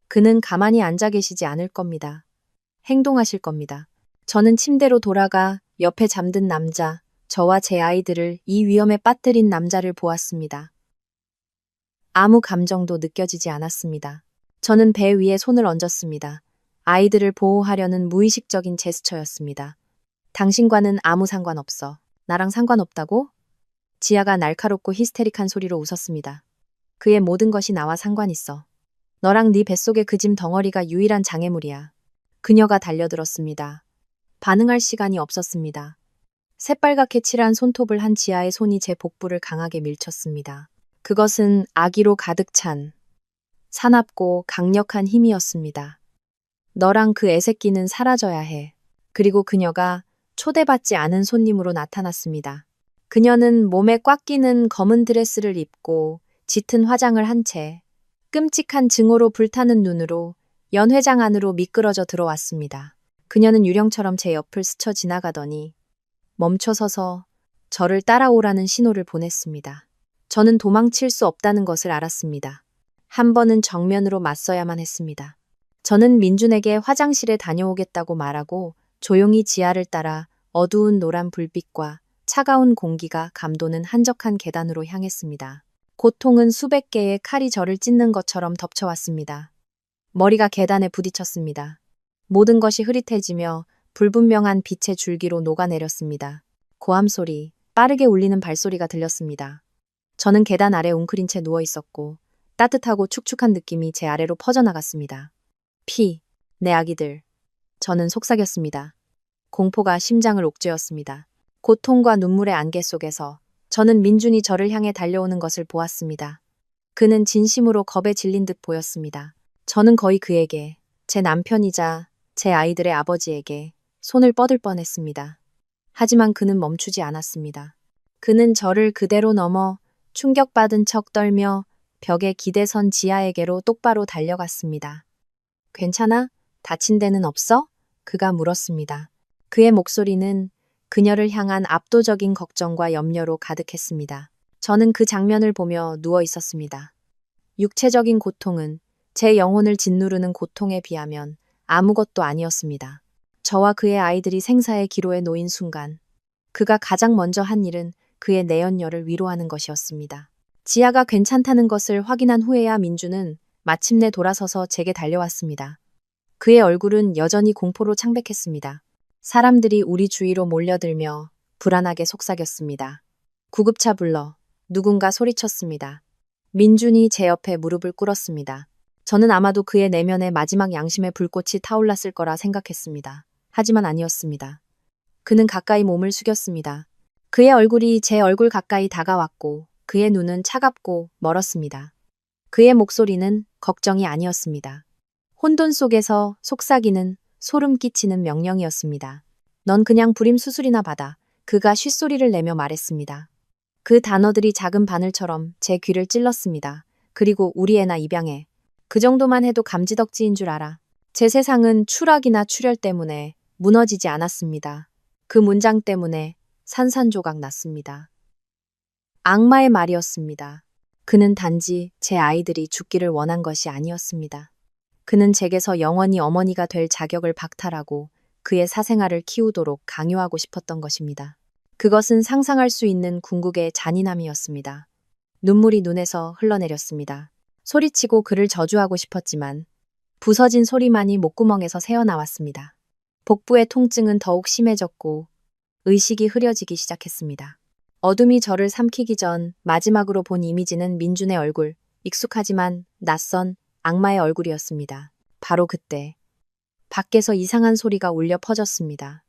그는 가만히 앉아 계시지 않을 겁니다. 행동하실 겁니다. 저는 침대로 돌아가 옆에 잠든 남자, 저와 제 아이들을 이 위험에 빠뜨린 남자를 보았습니다. 아무 감정도 느껴지지 않았습니다. 저는 배 위에 손을 얹었습니다. 아이들을 보호하려는 무의식적인 제스처였습니다. 당신과는 아무 상관없어. 나랑 상관없다고? 지아가 날카롭고 히스테릭한 소리로 웃었습니다. 그의 모든 것이 나와 상관 있어. 너랑 네 뱃속의 그 짐 덩어리가 유일한 장애물이야. 그녀가 달려들었습니다. 반응할 시간이 없었습니다. 새빨갛게 칠한 손톱을 한 지아의 손이 제 복부를 강하게 밀쳤습니다. 그것은 악의로 가득 찬 사납고 강력한 힘이었습니다. 너랑 그 애새끼는 사라져야 해. 그리고 그녀가 초대받지 않은 손님으로 나타났습니다. 그녀는 몸에 꽉 끼는 검은 드레스를 입고 짙은 화장을 한 채 끔찍한 증오로 불타는 눈으로 연회장 안으로 미끄러져 들어왔습니다. 그녀는 유령처럼 제 옆을 스쳐 지나가더니 멈춰서서 저를 따라오라는 신호를 보냈습니다. 저는 도망칠 수 없다는 것을 알았습니다. 한 번은 정면으로 맞서야만 했습니다. 저는 민준에게 화장실에 다녀오겠다고 말하고 조용히 지하를 따라 어두운 노란 불빛과 차가운 공기가 감도는 한적한 계단으로 향했습니다. 고통은 수백 개의 칼이 저를 찢는 것처럼 덮쳐왔습니다. 머리가 계단에 부딪혔습니다. 모든 것이 흐릿해지며 불분명한 빛의 줄기로 녹아내렸습니다. 고함 소리, 빠르게 울리는 발소리가 들렸습니다. 저는 계단 아래 웅크린 채 누워 있었고 따뜻하고 축축한 느낌이 제 아래로 퍼져나갔습니다. 피, 내 아기들. 저는 속삭였습니다. 공포가 심장을 옥죄었습니다. 고통과 눈물의 안개 속에서 저는 민준이 저를 향해 달려오는 것을 보았습니다. 그는 진심으로 겁에 질린 듯 보였습니다. 저는 거의 그에게, 제 남편이자 제 아이들의 아버지에게 손을 뻗을 뻔했습니다. 하지만 그는 멈추지 않았습니다. 그는 저를 그대로 넘어 충격받은 척 떨며 벽에 기대선 지아에게로 똑바로 달려갔습니다. 괜찮아? 다친 데는 없어? 그가 물었습니다. 그의 목소리는 그녀를 향한 압도적인 걱정과 염려로 가득했습니다. 저는 그 장면을 보며 누워 있었습니다. 육체적인 고통은 제 영혼을 짓누르는 고통에 비하면 아무것도 아니었습니다. 저와 그의 아이들이 생사의 기로에 놓인 순간, 그가 가장 먼저 한 일은 그의 내연녀를 위로하는 것이었습니다. 지아가 괜찮다는 것을 확인한 후에야 민주는 마침내 돌아서서 제게 달려왔습니다. 그의 얼굴은 여전히 공포로 창백했습니다. 사람들이 우리 주위로 몰려들며 불안하게 속삭였습니다. 구급차 불러. 누군가 소리쳤습니다. 민준이 제 옆에 무릎을 꿇었습니다. 저는 아마도 그의 내면에 마지막 양심의 불꽃이 타올랐을 거라 생각했습니다. 하지만 아니었습니다. 그는 가까이 몸을 숙였습니다. 그의 얼굴이 제 얼굴 가까이 다가왔고 그의 눈은 차갑고 멀었습니다. 그의 목소리는 걱정이 아니었습니다. 혼돈 속에서 속삭이는 소름 끼치는 명령이었습니다. 넌 그냥 불임 수술이나 받아. 그가 쉿소리를 내며 말했습니다. 그 단어들이 작은 바늘처럼 제 귀를 찔렀습니다. 그리고 우리 애나 입양해. 그 정도만 해도 감지덕지인 줄 알아. 제 세상은 추락이나 출혈 때문에 무너지지 않았습니다. 그 문장 때문에 산산조각 났습니다. 악마의 말이었습니다. 그는 단지 제 아이들이 죽기를 원한 것이 아니었습니다. 그는 제게서 영원히 어머니가 될 자격을 박탈하고 그의 사생활을 키우도록 강요하고 싶었던 것입니다. 그것은 상상할 수 있는 궁극의 잔인함이었습니다. 눈물이 눈에서 흘러내렸습니다. 소리치고 그를 저주하고 싶었지만 부서진 소리만이 목구멍에서 새어나왔습니다. 복부의 통증은 더욱 심해졌고 의식이 흐려지기 시작했습니다. 어둠이 저를 삼키기 전 마지막으로 본 이미지는 민준의 얼굴, 익숙하지만 낯선 악마의 얼굴이었습니다. 바로 그때 밖에서 이상한 소리가 울려 퍼졌습니다.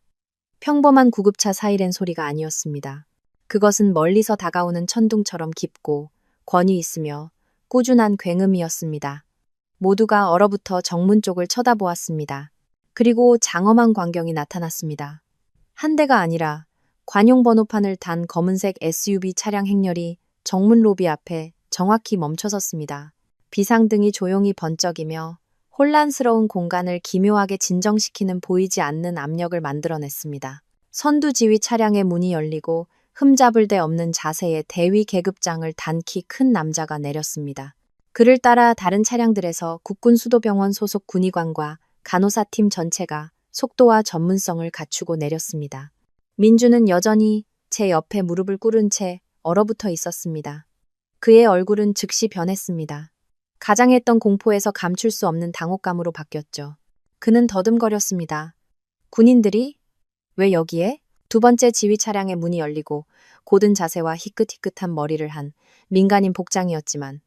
평범한 구급차 사이렌 소리가 아니었습니다. 그것은 멀리서 다가오는 천둥처럼 깊고 권위 있으며 꾸준한 굉음이었습니다. 모두가 얼어붙어 정문 쪽을 쳐다보았습니다. 그리고 장엄한 광경이 나타났습니다. 한 대가 아니라 관용 번호판을 단 검은색 SUV 차량 행렬이 정문 로비 앞에 정확히 멈춰섰습니다. 비상등이 조용히 번쩍이며 혼란스러운 공간을 기묘하게 진정시키는 보이지 않는 압력을 만들어냈습니다. 선두지휘 차량의 문이 열리고 흠잡을 데 없는 자세의 대위 계급장을 단 키 큰 남자가 내렸습니다. 그를 따라 다른 차량들에서 국군수도병원 소속 군의관과 간호사팀 전체가 속도와 전문성을 갖추고 내렸습니다. 민주는 여전히 제 옆에 무릎을 꿇은 채 얼어붙어 있었습니다. 그의 얼굴은 즉시 변했습니다. 가장했던 공포에서 감출 수 없는 당혹감으로 바뀌었죠. 그는 더듬거렸습니다. 군인들이? 왜 여기에? 두 번째 지휘 차량의 문이 열리고 고든 자세와 희끗희끗한 머리를 한 민간인 복장이었지만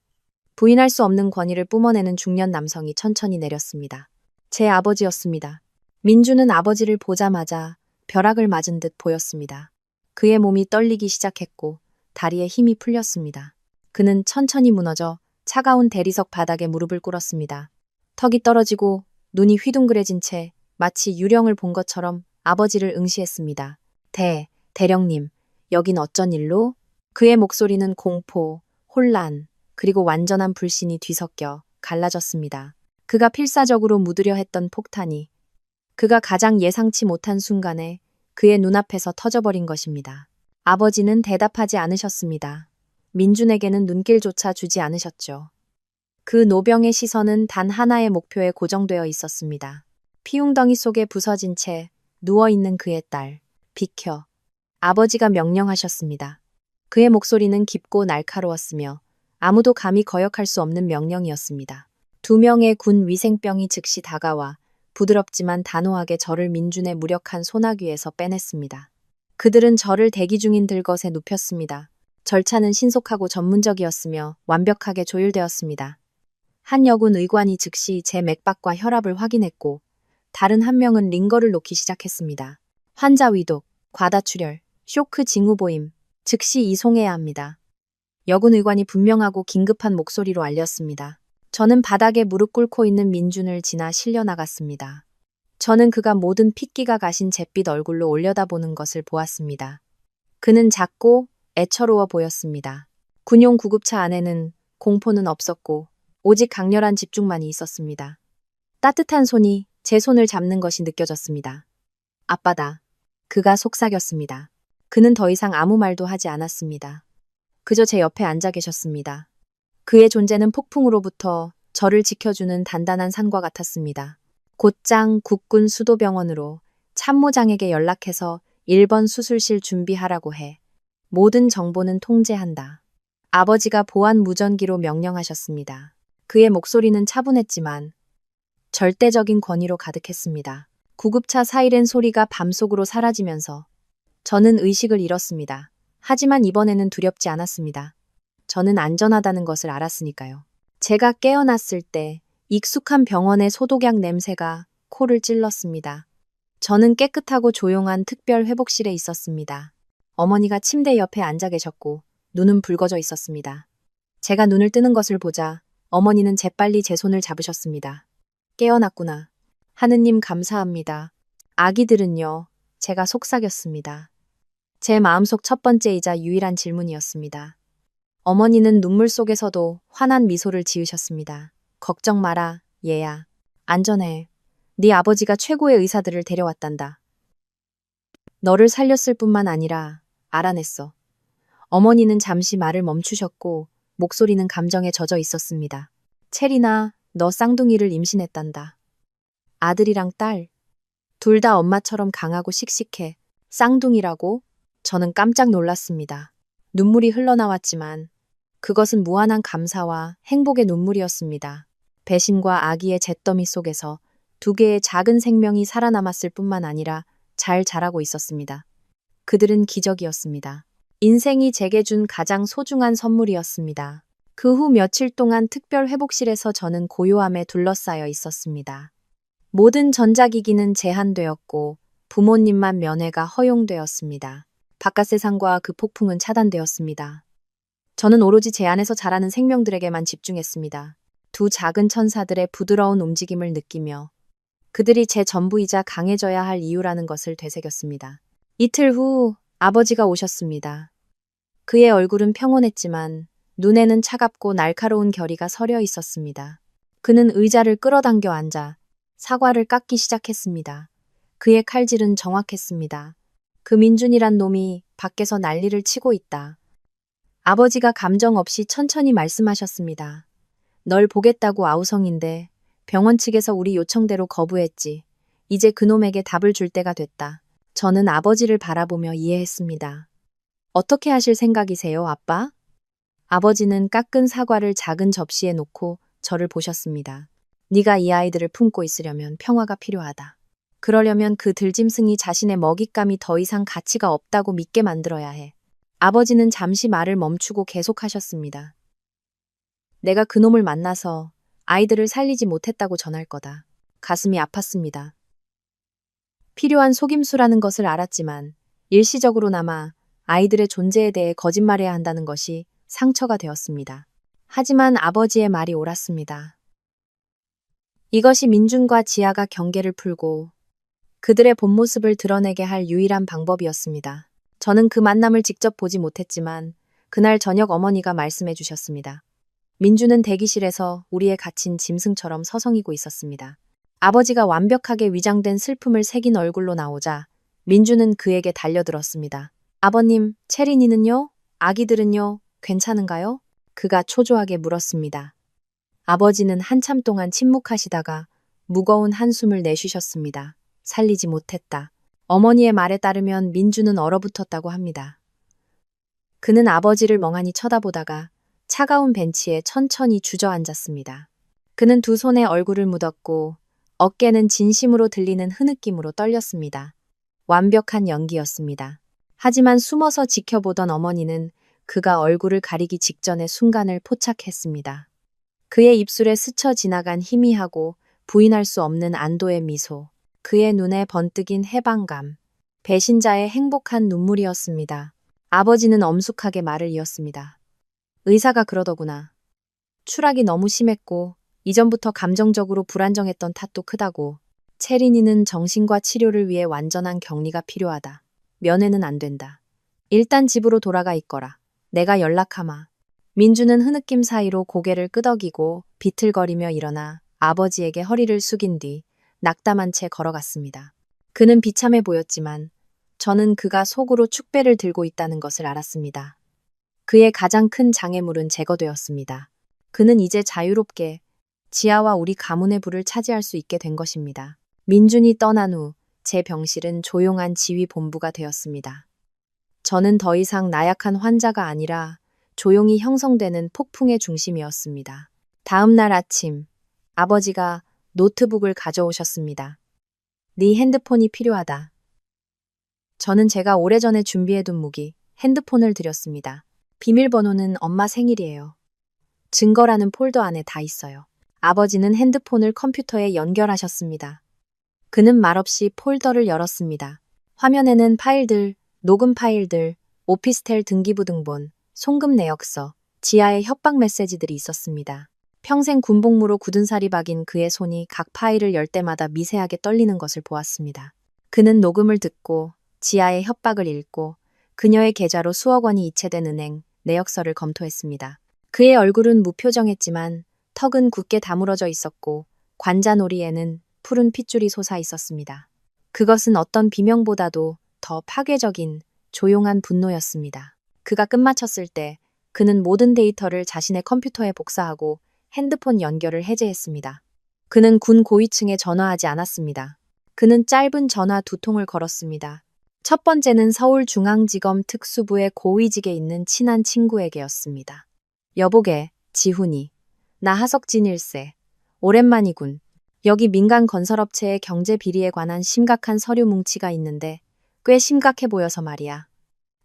부인할 수 없는 권위를 뿜어내는 중년 남성이 천천히 내렸습니다. 제 아버지였습니다. 민주는 아버지를 보자마자 벼락을 맞은 듯 보였습니다. 그의 몸이 떨리기 시작했고 다리에 힘이 풀렸습니다. 그는 천천히 무너져 차가운 대리석 바닥에 무릎을 꿇었습니다. 턱이 떨어지고 눈이 휘둥그레진 채 마치 유령을 본 것처럼 아버지를 응시했습니다. 대령님, 여긴 어쩐 일로? 그의 목소리는 공포, 혼란, 그리고 완전한 불신이 뒤섞여 갈라졌습니다. 그가 필사적으로 묻으려 했던 폭탄이 그가 가장 예상치 못한 순간에 그의 눈앞에서 터져버린 것입니다. 아버지는 대답하지 않으셨습니다. 민준에게는 눈길조차 주지 않으셨죠. 그 노병의 시선은 단 하나의 목표에 고정되어 있었습니다. 피웅덩이 속에 부서진 채 누워있는 그의 딸, 비켜. 아버지가 명령하셨습니다. 그의 목소리는 깊고 날카로웠으며 아무도 감히 거역할 수 없는 명령이었습니다. 두 명의 군 위생병이 즉시 다가와 부드럽지만 단호하게 저를 민준의 무력한 소나귀에서 빼냈습니다. 그들은 저를 대기 중인 들것에 눕혔습니다. 절차는 신속하고 전문적이었으며 완벽하게 조율되었습니다. 한 여군 의관이 즉시 제 맥박과 혈압을 확인했고 다른 한 명은 링거를 놓기 시작했습니다. 환자 위독, 과다출혈, 쇼크 징후 보임, 즉시 이송해야 합니다. 여군 의관이 분명하고 긴급한 목소리로 알렸습니다. 저는 바닥에 무릎 꿇고 있는 민준을 지나 실려 나갔습니다. 저는 그가 모든 핏기가 가신 잿빛 얼굴로 올려다보는 것을 보았습니다. 그는 작고 애처로워 보였습니다. 군용 구급차 안에는 공포는 없었고 오직 강렬한 집중만이 있었습니다. 따뜻한 손이 제 손을 잡는 것이 느껴졌습니다. 아빠다. 그가 속삭였습니다. 그는 더 이상 아무 말도 하지 않았습니다. 그저 제 옆에 앉아 계셨습니다. 그의 존재는 폭풍으로부터 저를 지켜주는 단단한 산과 같았습니다. 곧장 국군 수도병원으로 참모장에게 연락해서 1번 수술실 준비하라고 해. 모든 정보는 통제한다. 아버지가 보안 무전기로 명령하셨습니다. 그의 목소리는 차분했지만 절대적인 권위로 가득했습니다. 구급차 사이렌 소리가 밤속으로 사라지면서 저는 의식을 잃었습니다. 하지만 이번에는 두렵지 않았습니다. 저는 안전하다는 것을 알았으니까요. 제가 깨어났을 때 익숙한 병원의 소독약 냄새가 코를 찔렀습니다. 저는 깨끗하고 조용한 특별 회복실에 있었습니다. 어머니가 침대 옆에 앉아 계셨고 눈은 붉어져 있었습니다. 제가 눈을 뜨는 것을 보자 어머니는 재빨리 제 손을 잡으셨습니다. 깨어났구나. 하느님 감사합니다. 아기들은요? 제가 속삭였습니다. 제 마음속 첫 번째이자 유일한 질문이었습니다. 어머니는 눈물 속에서도 환한 미소를 지으셨습니다. 걱정 마라, 얘야. 안전해. 네 아버지가 최고의 의사들을 데려왔단다. 너를 살렸을 뿐만 아니라 알아냈어. 어머니는 잠시 말을 멈추셨고 목소리는 감정에 젖어 있었습니다. 체리나, 너 쌍둥이를 임신했단다. 아들이랑 딸. 둘 다 엄마처럼 강하고 씩씩해. 쌍둥이라고? 저는 깜짝 놀랐습니다. 눈물이 흘러나왔지만 그것은 무한한 감사와 행복의 눈물이었습니다. 배신과 아기의 잿더미 속에서 두 개의 작은 생명이 살아남았을 뿐만 아니라 잘 자라고 있었습니다. 그들은 기적이었습니다. 인생이 제게 준 가장 소중한 선물이었습니다. 그 후 며칠 동안 특별 회복실에서 저는 고요함에 둘러싸여 있었습니다. 모든 전자기기는 제한되었고 부모님만 면회가 허용되었습니다. 바깥 세상과 그 폭풍은 차단되었습니다. 저는 오로지 제 안에서 자라는 생명들에게만 집중했습니다. 두 작은 천사들의 부드러운 움직임을 느끼며 그들이 제 전부이자 강해져야 할 이유라는 것을 되새겼습니다. 이틀 후 아버지가 오셨습니다. 그의 얼굴은 평온했지만 눈에는 차갑고 날카로운 결의가 서려 있었습니다. 그는 의자를 끌어당겨 앉아 사과를 깎기 시작했습니다. 그의 칼질은 정확했습니다. 그 민준이란 놈이 밖에서 난리를 치고 있다. 아버지가 감정 없이 천천히 말씀하셨습니다. 널 보겠다고 아우성인데 병원 측에서 우리 요청대로 거부했지. 이제 그놈에게 답을 줄 때가 됐다. 저는 아버지를 바라보며 이해했습니다. 어떻게 하실 생각이세요, 아빠? 아버지는 깎은 사과를 작은 접시에 놓고 저를 보셨습니다. 네가 이 아이들을 품고 있으려면 평화가 필요하다. 그러려면 그 들짐승이 자신의 먹잇감이 더 이상 가치가 없다고 믿게 만들어야 해. 아버지는 잠시 말을 멈추고 계속하셨습니다. 내가 그놈을 만나서 아이들을 살리지 못했다고 전할 거다. 가슴이 아팠습니다. 필요한 속임수라는 것을 알았지만 일시적으로나마 아이들의 존재에 대해 거짓말해야 한다는 것이 상처가 되었습니다. 하지만 아버지의 말이 옳았습니다. 이것이 민준과 지아가 경계를 풀고 그들의 본 모습을 드러내게 할 유일한 방법이었습니다. 저는 그 만남을 직접 보지 못했지만 그날 저녁 어머니가 말씀해 주셨습니다. 민준은 대기실에서 우리의 갇힌 짐승처럼 서성이고 있었습니다. 아버지가 완벽하게 위장된 슬픔을 새긴 얼굴로 나오자 민준은 그에게 달려들었습니다. 아버님, 체린이는요? 아기들은요? 괜찮은가요? 그가 초조하게 물었습니다. 아버지는 한참 동안 침묵하시다가 무거운 한숨을 내쉬셨습니다. 살리지 못했다. 어머니의 말에 따르면 민준은 얼어붙었다고 합니다. 그는 아버지를 멍하니 쳐다보다가 차가운 벤치에 천천히 주저앉았습니다. 그는 두 손에 얼굴을 묻었고 어깨는 진심으로 들리는 흐느낌으로 떨렸습니다. 완벽한 연기였습니다. 하지만 숨어서 지켜보던 어머니는 그가 얼굴을 가리기 직전의 순간을 포착했습니다. 그의 입술에 스쳐 지나간 희미하고 부인할 수 없는 안도의 미소, 그의 눈에 번뜩인 해방감, 배신자의 행복한 눈물이었습니다. 아버지는 엄숙하게 말을 이었습니다. 의사가 그러더구나. 추락이 너무 심했고 이전부터 감정적으로 불안정했던 탓도 크다고. 체린이는 정신과 치료를 위해 완전한 격리가 필요하다. 면회는 안 된다. 일단 집으로 돌아가 있거라. 내가 연락하마. 민주는 흐느낌 사이로 고개를 끄덕이고 비틀거리며 일어나 아버지에게 허리를 숙인 뒤 낙담한 채 걸어갔습니다. 그는 비참해 보였지만 저는 그가 속으로 축배를 들고 있다는 것을 알았습니다. 그의 가장 큰 장애물은 제거되었습니다. 그는 이제 자유롭게 지아와 우리 가문의 부를 차지할 수 있게 된 것입니다. 민준이 떠난 후 제 병실은 조용한 지휘 본부가 되었습니다. 저는 더 이상 나약한 환자가 아니라 조용히 형성되는 폭풍의 중심이었습니다. 다음 날 아침, 아버지가 노트북을 가져오셨습니다. 네 핸드폰이 필요하다. 저는 제가 오래전에 준비해둔 무기, 핸드폰을 드렸습니다. 비밀번호는 엄마 생일이에요. 증거라는 폴더 안에 다 있어요. 아버지는 핸드폰을 컴퓨터에 연결하셨습니다. 그는 말없이 폴더를 열었습니다. 화면에는 파일들, 녹음 파일들, 오피스텔 등기부 등본, 송금 내역서, 지하의 협박 메시지들이 있었습니다. 평생 군복무로 굳은 살이 박인 그의 손이 각 파일을 열 때마다 미세하게 떨리는 것을 보았습니다. 그는 녹음을 듣고 지하의 협박을 읽고 그녀의 계좌로 수억 원이 이체된 은행, 내역서를 검토했습니다. 그의 얼굴은 무표정했지만 턱은 굳게 다물어져 있었고 관자놀이에는 푸른 핏줄이 솟아 있었습니다. 그것은 어떤 비명보다도 더 파괴적인 조용한 분노였습니다. 그가 끝마쳤을 때 그는 모든 데이터를 자신의 컴퓨터에 복사하고 핸드폰 연결을 해제했습니다. 그는 군 고위층에 전화하지 않았습니다. 그는 짧은 전화 2통을 걸었습니다. 첫 번째는 서울중앙지검 특수부의 고위직에 있는 친한 친구에게였습니다. 여보게, 지훈이. 나 하석진 일세. 오랜만이군. 여기 민간 건설업체의 경제 비리에 관한 심각한 서류 뭉치가 있는데 꽤 심각해 보여서 말이야.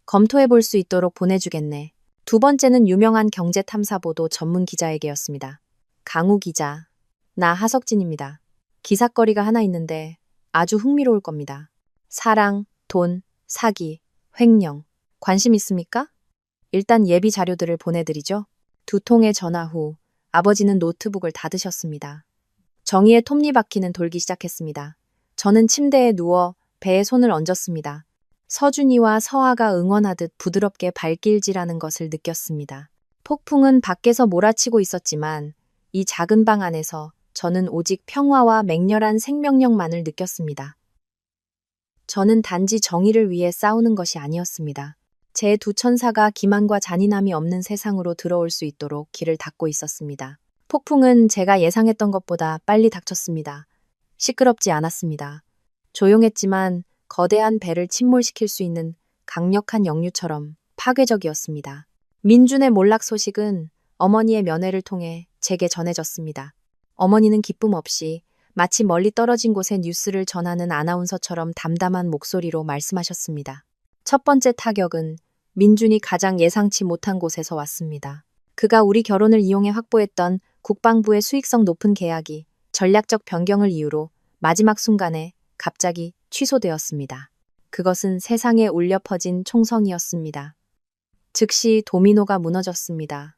검토해 볼 수 있도록 보내주겠네. 두 번째는 유명한 경제탐사보도 전문 기자에게였습니다. 강우 기자. 나 하석진입니다. 기사거리가 하나 있는데 아주 흥미로울 겁니다. 사랑, 돈, 사기, 횡령. 관심 있습니까? 일단 예비 자료들을 보내드리죠. 2통의 전화 후 아버지는 노트북을 닫으셨습니다. 정의의 톱니바퀴는 돌기 시작했습니다. 저는 침대에 누워 배에 손을 얹었습니다. 서준이와 서아가 응원하듯 부드럽게 발길질하는 것을 느꼈습니다. 폭풍은 밖에서 몰아치고 있었지만 이 작은 방 안에서 저는 오직 평화와 맹렬한 생명력만을 느꼈습니다. 저는 단지 정의를 위해 싸우는 것이 아니었습니다. 제 두 천사가 기만과 잔인함이 없는 세상으로 들어올 수 있도록 길을 닫고 있었습니다. 폭풍은 제가 예상했던 것보다 빨리 닥쳤습니다. 시끄럽지 않았습니다. 조용했지만 거대한 배를 침몰시킬 수 있는 강력한 역류처럼 파괴적이었습니다. 민준의 몰락 소식은 어머니의 면회를 통해 제게 전해졌습니다. 어머니는 기쁨 없이 마치 멀리 떨어진 곳에 뉴스를 전하는 아나운서처럼 담담한 목소리로 말씀하셨습니다. 첫 번째 타격은 민준이 가장 예상치 못한 곳에서 왔습니다. 그가 우리 결혼을 이용해 확보했던 국방부의 수익성 높은 계약이 전략적 변경을 이유로 마지막 순간에 갑자기 취소되었습니다. 그것은 세상에 울려 퍼진 총성이었습니다. 즉시 도미노가 무너졌습니다.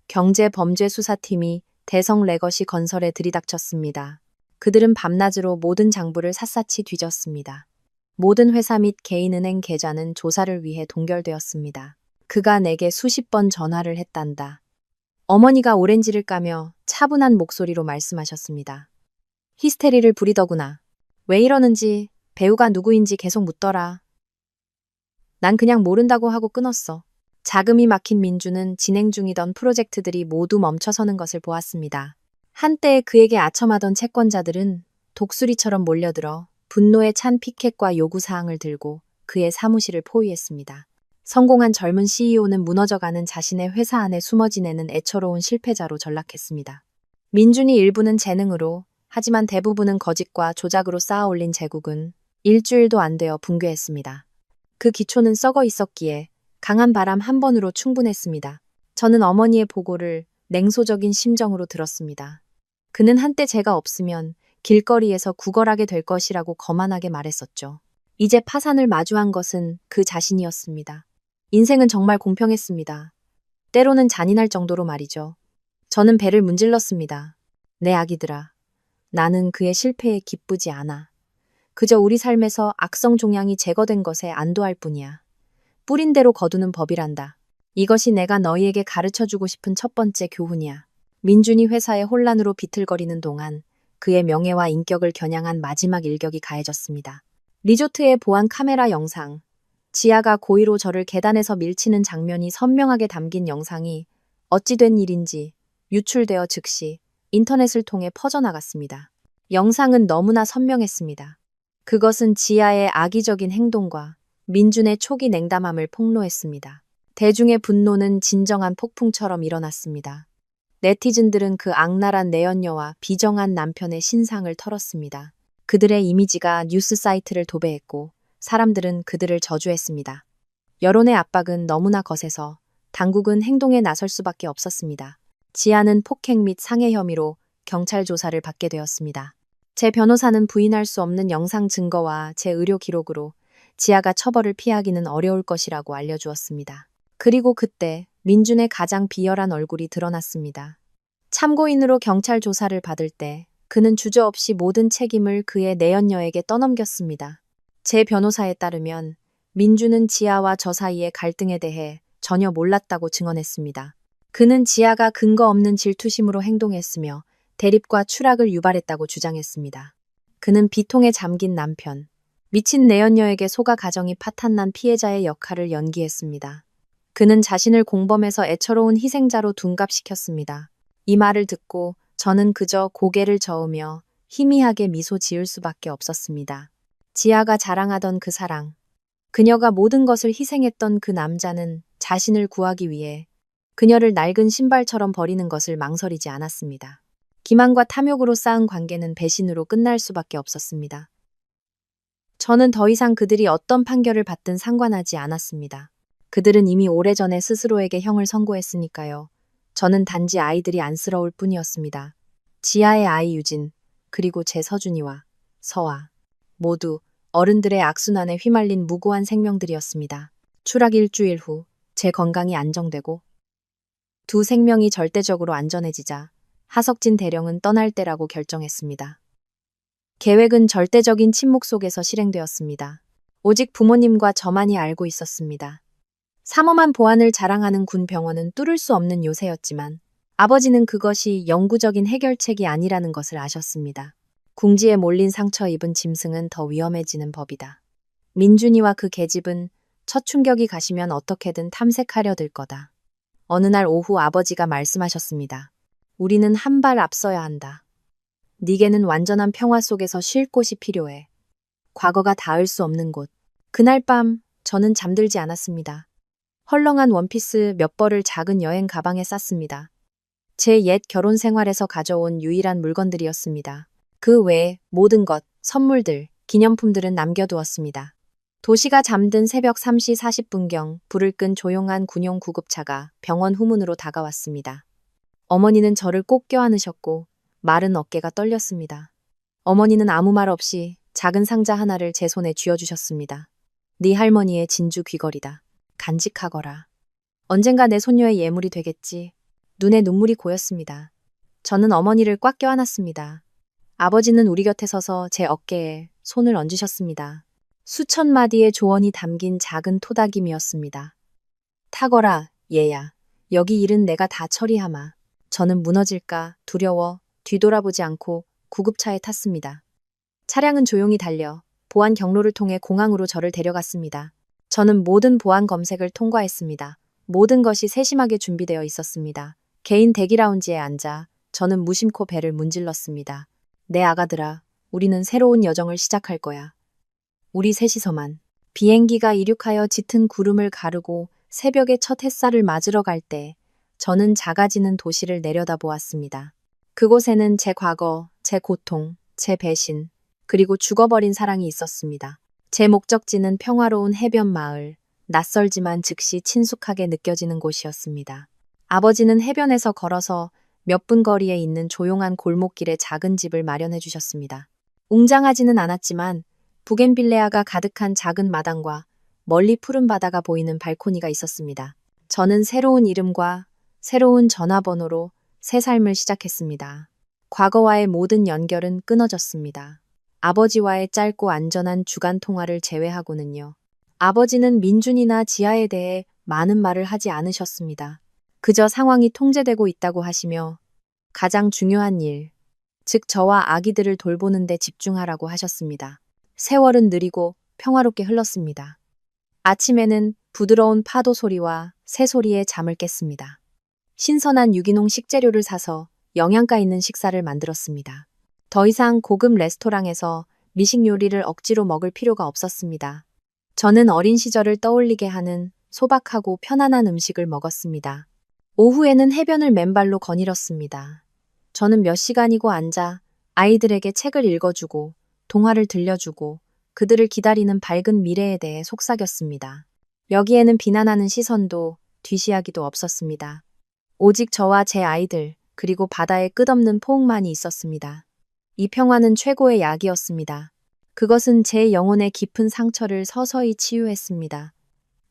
경제범죄수사팀이 대성 레거시 건설에 들이닥쳤습니다. 그들은 밤낮으로 모든 장부를 샅샅이 뒤졌습니다. 모든 회사 및 개인은행 계좌는 조사를 위해 동결되었습니다. 그가 내게 수십 번 전화를 했단다. 어머니가 오렌지를 까며 차분한 목소리로 말씀하셨습니다. 히스테리를 부리더구나. 왜 이러는지, 배우가 누구인지 계속 묻더라. 난 그냥 모른다고 하고 끊었어. 자금이 막힌 민주는 진행 중이던 프로젝트들이 모두 멈춰서는 것을 보았습니다. 한때 그에게 아첨하던 채권자들은 독수리처럼 몰려들어 분노에 찬 피켓과 요구사항을 들고 그의 사무실을 포위했습니다. 성공한 젊은 CEO는 무너져가는 자신의 회사 안에 숨어 지내는 애처로운 실패자로 전락했습니다. 민준이 일부는 재능으로, 하지만 대부분은 거짓과 조작으로 쌓아올린 제국은 일주일도 안 되어 붕괴했습니다. 그 기초는 썩어 있었기에 강한 바람 한 번으로 충분했습니다. 저는 어머니의 보고를 냉소적인 심정으로 들었습니다. 그는 한때 제가 없으면 길거리에서 구걸하게 될 것이라고 거만하게 말했었죠. 이제 파산을 마주한 것은 그 자신이었습니다. 인생은 정말 공평했습니다. 때로는 잔인할 정도로 말이죠. 저는 배를 문질렀습니다. 내 아기들아. 나는 그의 실패에 기쁘지 않아. 그저 우리 삶에서 악성 종양이 제거된 것에 안도할 뿐이야. 뿌린 대로 거두는 법이란다. 이것이 내가 너희에게 가르쳐주고 싶은 첫 번째 교훈이야. 민준이 회사의 혼란으로 비틀거리는 동안 그의 명예와 인격을 겨냥한 마지막 일격이 가해졌습니다. 리조트의 보안 카메라 영상, 지아가 고의로 저를 계단에서 밀치는 장면이 선명하게 담긴 영상이 어찌 된 일인지 유출되어 즉시 인터넷을 통해 퍼져나갔습니다. 영상은 너무나 선명했습니다. 그것은 지아의 악의적인 행동과 민준의 초기 냉담함을 폭로했습니다. 대중의 분노는 진정한 폭풍처럼 일어났습니다. 네티즌들은 그 악랄한 내연녀와 비정한 남편의 신상을 털었습니다. 그들의 이미지가 뉴스 사이트를 도배했고 사람들은 그들을 저주했습니다. 여론의 압박은 너무나 거세서 당국은 행동에 나설 수밖에 없었습니다. 지아는 폭행 및 상해 혐의로 경찰 조사를 받게 되었습니다. 제 변호사는 부인할 수 없는 영상 증거와 제 의료 기록으로 지아가 처벌을 피하기는 어려울 것이라고 알려주었습니다. 그리고 그때 민준의 가장 비열한 얼굴이 드러났습니다. 참고인으로 경찰 조사를 받을 때 그는 주저없이 모든 책임을 그의 내연녀에게 떠넘겼습니다. 제 변호사에 따르면 민준은 지아와 저 사이의 갈등에 대해 전혀 몰랐다고 증언했습니다. 그는 지아가 근거 없는 질투심으로 행동했으며 대립과 추락을 유발했다고 주장했습니다. 그는 비통에 잠긴 남편, 미친 내연녀에게 속아 가정이 파탄난 피해자의 역할을 연기했습니다. 그는 자신을 공범에서 애처로운 희생자로 둔갑시켰습니다. 이 말을 듣고 저는 그저 고개를 저으며 희미하게 미소 지을 수밖에 없었습니다. 지아가 자랑하던 그 사랑, 그녀가 모든 것을 희생했던 그 남자는 자신을 구하기 위해 그녀를 낡은 신발처럼 버리는 것을 망설이지 않았습니다. 기만과 탐욕으로 쌓은 관계는 배신으로 끝날 수밖에 없었습니다. 저는 더 이상 그들이 어떤 판결을 받든 상관하지 않았습니다. 그들은 이미 오래전에 스스로에게 형을 선고했으니까요. 저는 단지 아이들이 안쓰러울 뿐이었습니다. 지아의 아이 유진, 그리고 제 서준이와 서아, 모두 어른들의 악순환에 휘말린 무고한 생명들이었습니다. 추락 일주일 후 제 건강이 안정되고 두 생명이 절대적으로 안전해지자 하석진 대령은 떠날 때라고 결정했습니다. 계획은 절대적인 침묵 속에서 실행되었습니다. 오직 부모님과 저만이 알고 있었습니다. 삼엄한 보안을 자랑하는 군 병원은 뚫을 수 없는 요새였지만 아버지는 그것이 영구적인 해결책이 아니라는 것을 아셨습니다. 궁지에 몰린 상처 입은 짐승은 더 위험해지는 법이다. 민준이와 그 계집은 첫 충격이 가시면 어떻게든 탐색하려 들 거다. 어느 날 오후 아버지가 말씀하셨습니다. 우리는 한 발 앞서야 한다. 네게는 완전한 평화 속에서 쉴 곳이 필요해. 과거가 닿을 수 없는 곳. 그날 밤 저는 잠들지 않았습니다. 헐렁한 원피스 몇 벌을 작은 여행 가방에 쌌습니다. 제 옛 결혼 생활에서 가져온 유일한 물건들이었습니다. 그 외에 모든 것, 선물들, 기념품들은 남겨두었습니다. 도시가 잠든 새벽 3시 40분경 불을 끈 조용한 군용 구급차가 병원 후문으로 다가왔습니다. 어머니는 저를 꼭 껴안으셨고 마른 어깨가 떨렸습니다. 어머니는 아무 말 없이 작은 상자 하나를 제 손에 쥐어주셨습니다. 네 할머니의 진주 귀걸이다. 간직하거라. 언젠가 내 손녀의 예물이 되겠지. 눈에 눈물이 고였습니다. 저는 어머니를 꽉 껴안았습니다. 아버지는 우리 곁에 서서 제 어깨에 손을 얹으셨습니다. 수천 마디의 조언이 담긴 작은 토닥임이었습니다. 타거라, 얘야. 여기 일은 내가 다 처리하마. 저는 무너질까 두려워 뒤돌아보지 않고 구급차에 탔습니다. 차량은 조용히 달려 보안 경로를 통해 공항으로 저를 데려갔습니다. 저는 모든 보안 검색을 통과했습니다. 모든 것이 세심하게 준비되어 있었습니다. 개인 대기 라운지에 앉아 저는 무심코 배를 문질렀습니다. 내 아가들아, 우리는 새로운 여정을 시작할 거야. 우리 셋이서만. 비행기가 이륙하여 짙은 구름을 가르고 새벽의 첫 햇살을 맞으러 갈 때 저는 작아지는 도시를 내려다보았습니다. 그곳에는 제 과거, 제 고통, 제 배신, 그리고 죽어버린 사랑이 있었습니다. 제 목적지는 평화로운 해변 마을, 낯설지만 즉시 친숙하게 느껴지는 곳이었습니다. 아버지는 해변에서 걸어서 몇 분 거리에 있는 조용한 골목길에 작은 집을 마련해 주셨습니다. 웅장하지는 않았지만 부겐빌레아가 가득한 작은 마당과 멀리 푸른 바다가 보이는 발코니가 있었습니다. 저는 새로운 이름과 새로운 전화번호로 새 삶을 시작했습니다. 과거와의 모든 연결은 끊어졌습니다. 아버지와의 짧고 안전한 주간 통화를 제외하고는요. 아버지는 민준이나 지아에 대해 많은 말을 하지 않으셨습니다. 그저 상황이 통제되고 있다고 하시며 가장 중요한 일, 즉 저와 아기들을 돌보는 데 집중하라고 하셨습니다. 세월은 느리고 평화롭게 흘렀습니다. 아침에는 부드러운 파도 소리와 새 소리에 잠을 깼습니다. 신선한 유기농 식재료를 사서 영양가 있는 식사를 만들었습니다. 더 이상 고급 레스토랑에서 미식 요리를 억지로 먹을 필요가 없었습니다. 저는 어린 시절을 떠올리게 하는 소박하고 편안한 음식을 먹었습니다. 오후에는 해변을 맨발로 거닐었습니다. 저는 몇 시간이고 앉아 아이들에게 책을 읽어주고 동화를 들려주고 그들을 기다리는 밝은 미래에 대해 속삭였습니다. 여기에는 비난하는 시선도 뒤시하기도 없었습니다. 오직 저와 제 아이들, 그리고 바다의 끝없는 포옹만이 있었습니다. 이 평화는 최고의 약이었습니다. 그것은 제 영혼의 깊은 상처를 서서히 치유했습니다.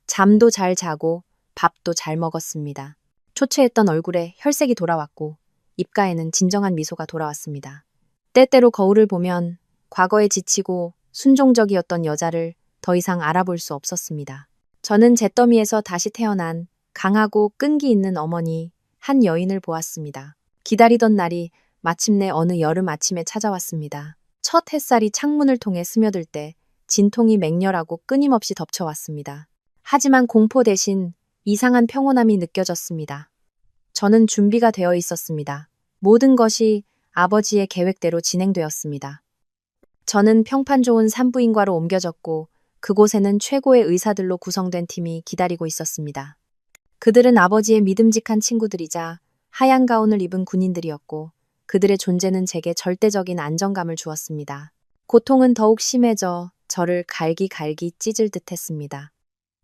잠도 잘 자고 밥도 잘 먹었습니다. 초췌했던 얼굴에 혈색이 돌아왔고 입가에는 진정한 미소가 돌아왔습니다. 때때로 거울을 보면 과거에 지치고 순종적이었던 여자를 더 이상 알아볼 수 없었습니다. 저는 잿더미에서 다시 태어난 강하고 끈기 있는 어머니, 한 여인을 보았습니다. 기다리던 날이 마침내 어느 여름 아침에 찾아왔습니다. 첫 햇살이 창문을 통해 스며들 때 진통이 맹렬하고 끊임없이 덮쳐왔습니다. 하지만 공포 대신 이상한 평온함이 느껴졌습니다. 저는 준비가 되어 있었습니다. 모든 것이 아버지의 계획대로 진행되었습니다. 저는 평판 좋은 산부인과로 옮겨졌고 그곳에는 최고의 의사들로 구성된 팀이 기다리고 있었습니다. 그들은 아버지의 믿음직한 친구들이자 하얀 가운을 입은 군인들이었고 그들의 존재는 제게 절대적인 안정감을 주었습니다. 고통은 더욱 심해져 저를 갈기갈기 찢을 듯 했습니다.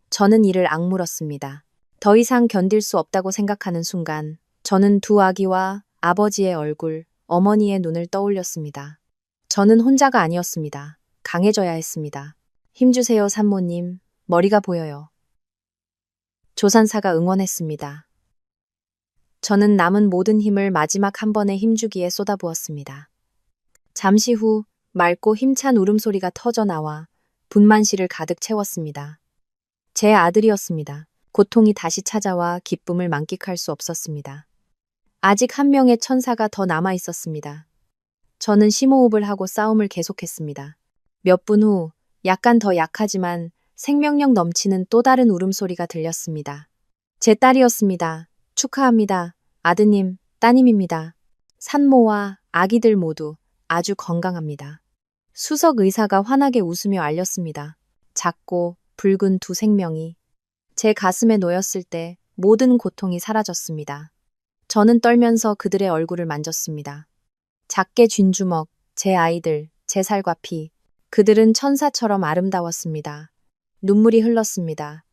저는 이를 악물었습니다. 더 이상 견딜 수 없다고 생각하는 순간 저는 두 아기와 아버지의 얼굴, 어머니의 눈을 떠올렸습니다. 저는 혼자가 아니었습니다. 강해져야 했습니다. 힘주세요, 산모님. 머리가 보여요. 조산사가 응원했습니다. 저는 남은 모든 힘을 마지막 한 번의 힘주기에 쏟아부었습니다. 잠시 후 맑고 힘찬 울음소리가 터져 나와 분만실을 가득 채웠습니다. 제 아들이었습니다. 고통이 다시 찾아와 기쁨을 만끽할 수 없었습니다. 아직 한 명의 천사가 더 남아 있었습니다. 저는 심호흡을 하고 싸움을 계속했습니다. 몇 분 후 약간 더 약하지만 생명력 넘치는 또 다른 울음소리가 들렸습니다. 제 딸이었습니다. 축하합니다. 아드님, 따님입니다. 산모와 아기들 모두 아주 건강합니다. 수석 의사가 환하게 웃으며 알렸습니다. 작고 붉은 두 생명이 제 가슴에 놓였을 때 모든 고통이 사라졌습니다. 저는 떨면서 그들의 얼굴을 만졌습니다. 작게 쥔 주먹, 제 아이들, 제 살과 피, 그들은 천사처럼 아름다웠습니다. 눈물이 흘렀습니다.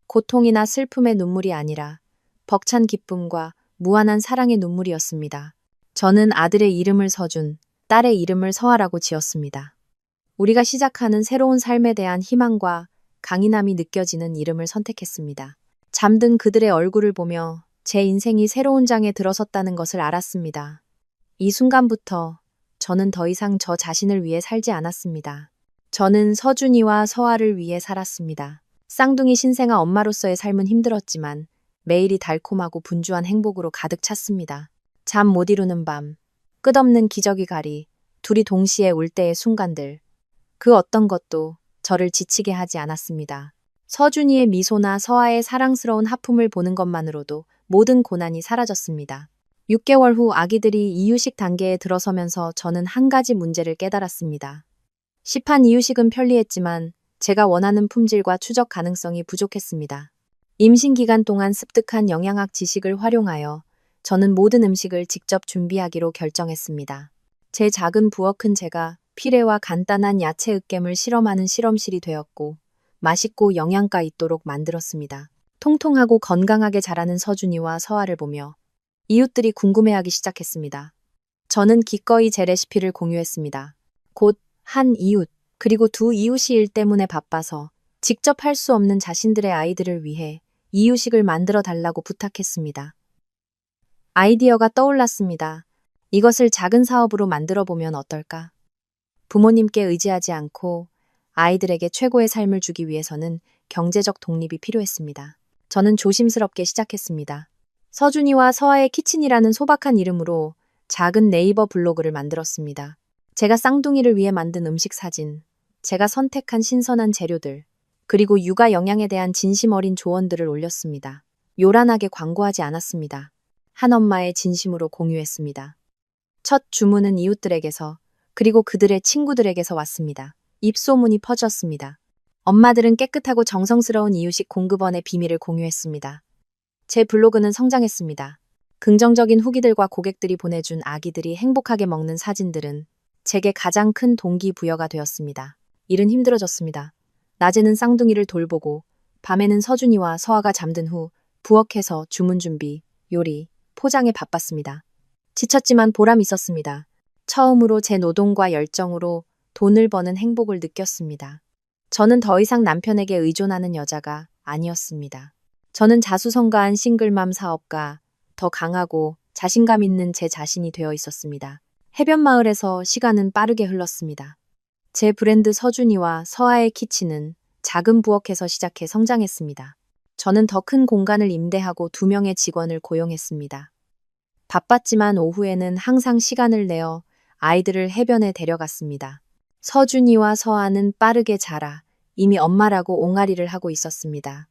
고통이나 슬픔의 눈물이 아니라 벅찬 기쁨과 무한한 사랑의 눈물이었습니다. 저는 아들의 이름을 서준, 딸의 이름을 서아라고 지었습니다. 우리가 시작하는 새로운 삶에 대한 희망과 강인함이 느껴지는 이름을 선택했습니다. 잠든 그들의 얼굴을 보며 제 인생이 새로운 장에 들어섰다는 것을 알았습니다. 이 순간부터 저는 더 이상 저 자신을 위해 살지 않았습니다. 저는 서준이와 서아를 위해 살았습니다. 쌍둥이 신생아 엄마로서의 삶은 힘들었지만 매일이 달콤하고 분주한 행복으로 가득 찼습니다. 잠 못 이루는 밤, 끝없는 기저귀 가리, 둘이 동시에 울 때의 순간들. 그 어떤 것도 저를 지치게 하지 않았습니다. 서준이의 미소나 서아의 사랑스러운 하품을 보는 것만으로도 모든 고난이 사라졌습니다. 6개월 후 아기들이 이유식 단계에 들어서면서 저는 한 가지 문제를 깨달았습니다. 시판 이유식은 편리했지만 제가 원하는 품질과 추적 가능성이 부족했습니다. 임신 기간 동안 습득한 영양학 지식을 활용하여 저는 모든 음식을 직접 준비하기로 결정했습니다. 제 작은 부엌은 제가 피레와 간단한 야채 으깨물 실험하는 실험실이 되었고 맛있고 영양가 있도록 만들었습니다. 통통하고 건강하게 자라는 서준이와 서아를 보며 이웃들이 궁금해하기 시작했습니다. 저는 기꺼이 제 레시피를 공유했습니다. 곧 한 이웃, 그리고 두 이웃이 일 때문에 바빠서 직접 할 수 없는 자신들의 아이들을 위해 이유식을 만들어 달라고 부탁했습니다. 아이디어가 떠올랐습니다. 이것을 작은 사업으로 만들어 보면 어떨까? 부모님께 의지하지 않고 아이들에게 최고의 삶을 주기 위해서는 경제적 독립이 필요했습니다. 저는 조심스럽게 시작했습니다. 서준이와 서아의 키친이라는 소박한 이름으로 작은 네이버 블로그를 만들었습니다. 제가 쌍둥이를 위해 만든 음식 사진, 제가 선택한 신선한 재료들, 그리고 육아 영양에 대한 진심 어린 조언들을 올렸습니다. 요란하게 광고하지 않았습니다. 한 엄마의 진심으로 공유했습니다. 첫 주문은 이웃들에게서, 그리고 그들의 친구들에게서 왔습니다. 입소문이 퍼졌습니다. 엄마들은 깨끗하고 정성스러운 이유식 공급원의 비밀을 공유했습니다. 제 블로그는 성장했습니다. 긍정적인 후기들과 고객들이 보내준 아기들이 행복하게 먹는 사진들은 제게 가장 큰 동기부여가 되었습니다. 일은 힘들어졌습니다. 낮에는 쌍둥이를 돌보고 밤에는 서준이와 서아가 잠든 후 부엌에서 주문 준비, 요리, 포장에 바빴습니다. 지쳤지만 보람 있었습니다. 처음으로 제 노동과 열정으로 돈을 버는 행복을 느꼈습니다. 저는 더 이상 남편에게 의존하는 여자가 아니었습니다. 저는 자수성가한 싱글맘 사업가, 더 강하고 자신감 있는 제 자신이 되어 있었습니다. 해변 마을에서 시간은 빠르게 흘렀습니다. 제 브랜드 서준이와 서아의 키친은 작은 부엌에서 시작해 성장했습니다. 저는 더 큰 공간을 임대하고 2명의 직원을 고용했습니다. 바빴지만 오후에는 항상 시간을 내어 아이들을 해변에 데려갔습니다. 서준이와 서아는 빠르게 자라 이미 엄마라고 옹알이를 하고 있었습니다.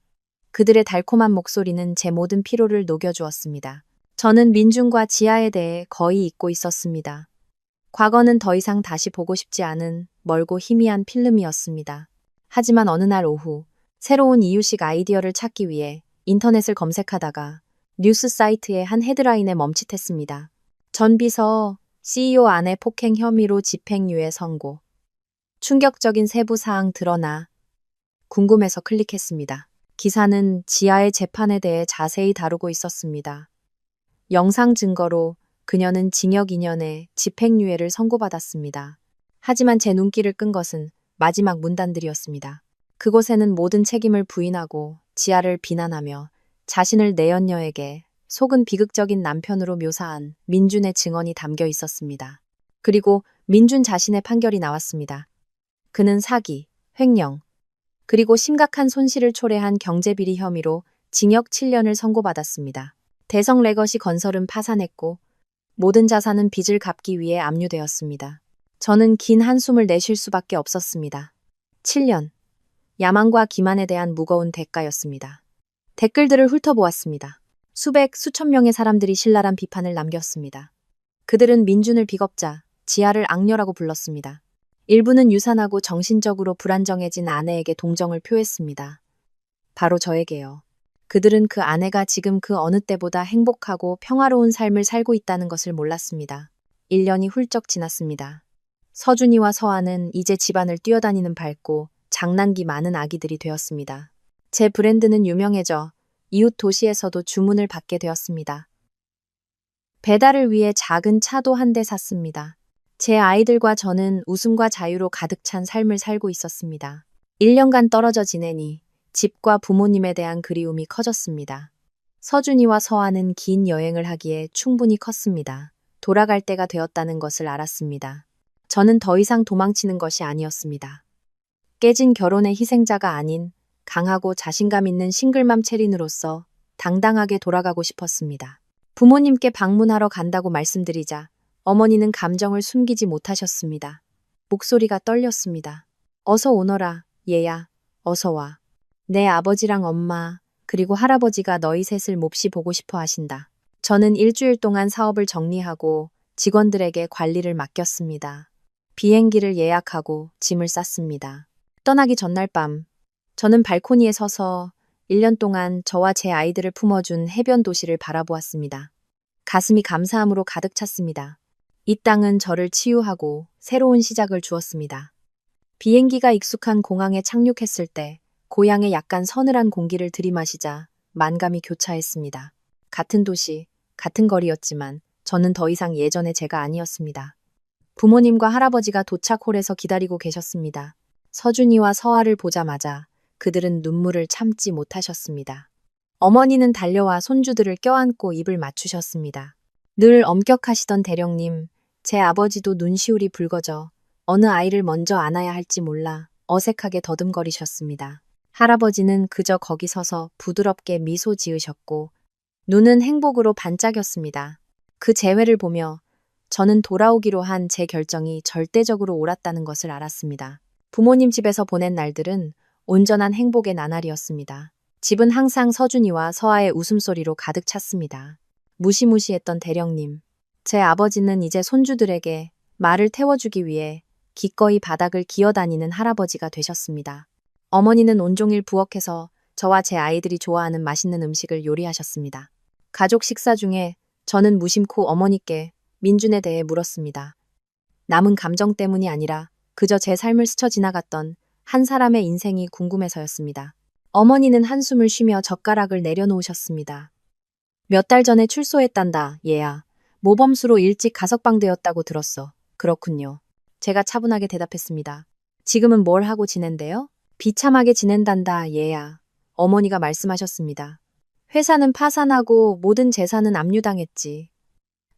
그들의 달콤한 목소리는 제 모든 피로를 녹여주었습니다. 저는 민준과 지아에 대해 거의 잊고 있었습니다. 과거는 더 이상 다시 보고 싶지 않은 멀고 희미한 필름이었습니다. 하지만 어느 날 오후 새로운 이유식 아이디어를 찾기 위해 인터넷을 검색하다가 뉴스 사이트의 한 헤드라인에 멈칫했습니다. 전 비서 CEO 아내 폭행 혐의로 집행유예 선고. 충격적인 세부 사항 드러나 궁금해서 클릭했습니다. 기사는 지아의 재판에 대해 자세히 다루고 있었습니다. 영상 증거로 그녀는 징역 2년에 집행유예를 선고받았습니다. 하지만 제 눈길을 끈 것은 마지막 문단들이었습니다. 그곳에는 모든 책임을 부인하고 지아를 비난하며 자신을 내연녀에게 속은 비극적인 남편으로 묘사한 민준의 증언이 담겨 있었습니다. 그리고 민준 자신의 판결이 나왔습니다. 그는 사기, 횡령, 그리고 심각한 손실을 초래한 경제비리 혐의로 징역 7년을 선고받았습니다. 대성 레거시 건설은 파산했고 모든 자산은 빚을 갚기 위해 압류되었습니다. 저는 긴 한숨을 내쉴 수밖에 없었습니다. 7년. 야망과 기만에 대한 무거운 대가였습니다. 댓글들을 훑어보았습니다. 수천 명의 사람들이 신랄한 비판을 남겼습니다. 그들은 민준을 비겁자, 지아를 악녀라고 불렀습니다. 일부는 유산하고 정신적으로 불안정해진 아내에게 동정을 표했습니다. 바로 저에게요. 그들은 그 아내가 지금 그 어느 때보다 행복하고 평화로운 삶을 살고 있다는 것을 몰랐습니다. 1년이 훌쩍 지났습니다. 서준이와 서아는 이제 집안을 뛰어다니는 밝고 장난기 많은 아기들이 되었습니다. 제 브랜드는 유명해져 이웃 도시에서도 주문을 받게 되었습니다. 배달을 위해 작은 차도 한 대 샀습니다. 제 아이들과 저는 웃음과 자유로 가득 찬 삶을 살고 있었습니다. 1년간 떨어져 지내니 집과 부모님에 대한 그리움이 커졌습니다. 서준이와 서아는 긴 여행을 하기에 충분히 컸습니다. 돌아갈 때가 되었다는 것을 알았습니다. 저는 더 이상 도망치는 것이 아니었습니다. 깨진 결혼의 희생자가 아닌 강하고 자신감 있는 싱글맘 체린으로서 당당하게 돌아가고 싶었습니다. 부모님께 방문하러 간다고 말씀드리자 어머니는 감정을 숨기지 못하셨습니다. 목소리가 떨렸습니다. 어서 오너라, 얘야. 어서 와. 내 아버지랑 엄마, 그리고 할아버지가 너희 셋을 몹시 보고 싶어 하신다. 저는 일주일 동안 사업을 정리하고 직원들에게 관리를 맡겼습니다. 비행기를 예약하고 짐을 쌌습니다. 떠나기 전날 밤, 저는 발코니에 서서 1년 동안 저와 제 아이들을 품어준 해변 도시를 바라보았습니다. 가슴이 감사함으로 가득 찼습니다. 이 땅은 저를 치유하고 새로운 시작을 주었습니다. 비행기가 익숙한 공항에 착륙했을 때 고향의 약간 서늘한 공기를 들이마시자 만감이 교차했습니다. 같은 도시, 같은 거리였지만 저는 더 이상 예전의 제가 아니었습니다. 부모님과 할아버지가 도착홀에서 기다리고 계셨습니다. 서준이와 서아를 보자마자 그들은 눈물을 참지 못하셨습니다. 어머니는 달려와 손주들을 껴안고 입을 맞추셨습니다. 늘 엄격하시던 대령님, 제 아버지도 눈시울이 붉어져 어느 아이를 먼저 안아야 할지 몰라 어색하게 더듬거리셨습니다. 할아버지는 그저 거기 서서 부드럽게 미소 지으셨고 눈은 행복으로 반짝였습니다. 그 재회를 보며 저는 돌아오기로 한 제 결정이 절대적으로 옳았다는 것을 알았습니다. 부모님 집에서 보낸 날들은 온전한 행복의 나날이었습니다. 집은 항상 서준이와 서아의 웃음소리로 가득 찼습니다. 무시무시했던 대령님. 제 아버지는 이제 손주들에게 말을 태워주기 위해 기꺼이 바닥을 기어다니는 할아버지가 되셨습니다. 어머니는 온종일 부엌에서 저와 제 아이들이 좋아하는 맛있는 음식을 요리하셨습니다. 가족 식사 중에 저는 무심코 어머니께 민준에 대해 물었습니다. 남은 감정 때문이 아니라 그저 제 삶을 스쳐 지나갔던 한 사람의 인생이 궁금해서였습니다. 어머니는 한숨을 쉬며 젓가락을 내려놓으셨습니다. 몇 달 전에 출소했단다, 얘야. 모범수로 일찍 가석방되었다고 들었어. 그렇군요. 제가 차분하게 대답했습니다. 지금은 뭘 하고 지낸대요? 비참하게 지낸단다, 얘야. 어머니가 말씀하셨습니다. 회사는 파산하고 모든 재산은 압류당했지.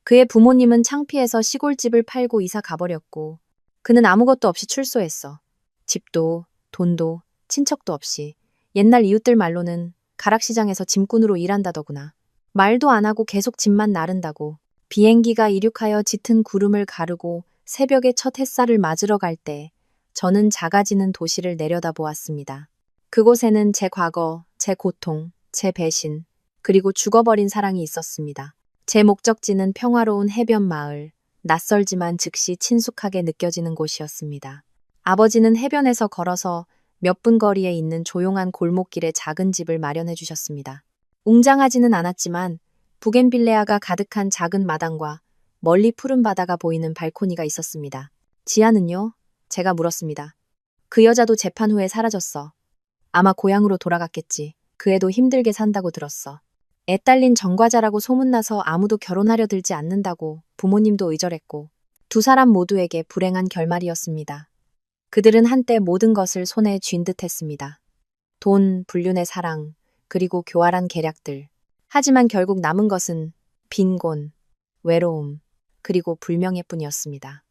그의 부모님은 창피해서 시골집을 팔고 이사 가버렸고, 그는 아무것도 없이 출소했어. 집도, 돈도, 친척도 없이. 옛날 이웃들 말로는 가락시장에서 짐꾼으로 일한다더구나. 말도 안 하고 계속 짐만 나른다고. 비행기가 이륙하여 짙은 구름을 가르고 새벽에 첫 햇살을 맞으러 갈 때 저는 작아지는 도시를 내려다보았습니다. 그곳에는 제 과거, 제 고통, 제 배신, 그리고 죽어버린 사랑이 있었습니다. 제 목적지는 평화로운 해변 마을, 낯설지만 즉시 친숙하게 느껴지는 곳이었습니다. 아버지는 해변에서 걸어서 몇 분 거리에 있는 조용한 골목길에 작은 집을 마련해 주셨습니다. 웅장하지는 않았지만 부겐빌레아가 가득한 작은 마당과 멀리 푸른 바다가 보이는 발코니가 있었습니다. 지아는요? 제가 물었습니다. 그 여자도 재판 후에 사라졌어. 아마 고향으로 돌아갔겠지. 그 애도 힘들게 산다고 들었어. 애 딸린 정과자라고 소문나서 아무도 결혼하려 들지 않는다고 부모님도 의절했고 두 사람 모두에게 불행한 결말이었습니다. 그들은 한때 모든 것을 손에 쥔 듯했습니다. 돈, 불륜의 사랑, 그리고 교활한 계략들. 하지만 결국 남은 것은 빈곤, 외로움, 그리고 불명예뿐이었습니다.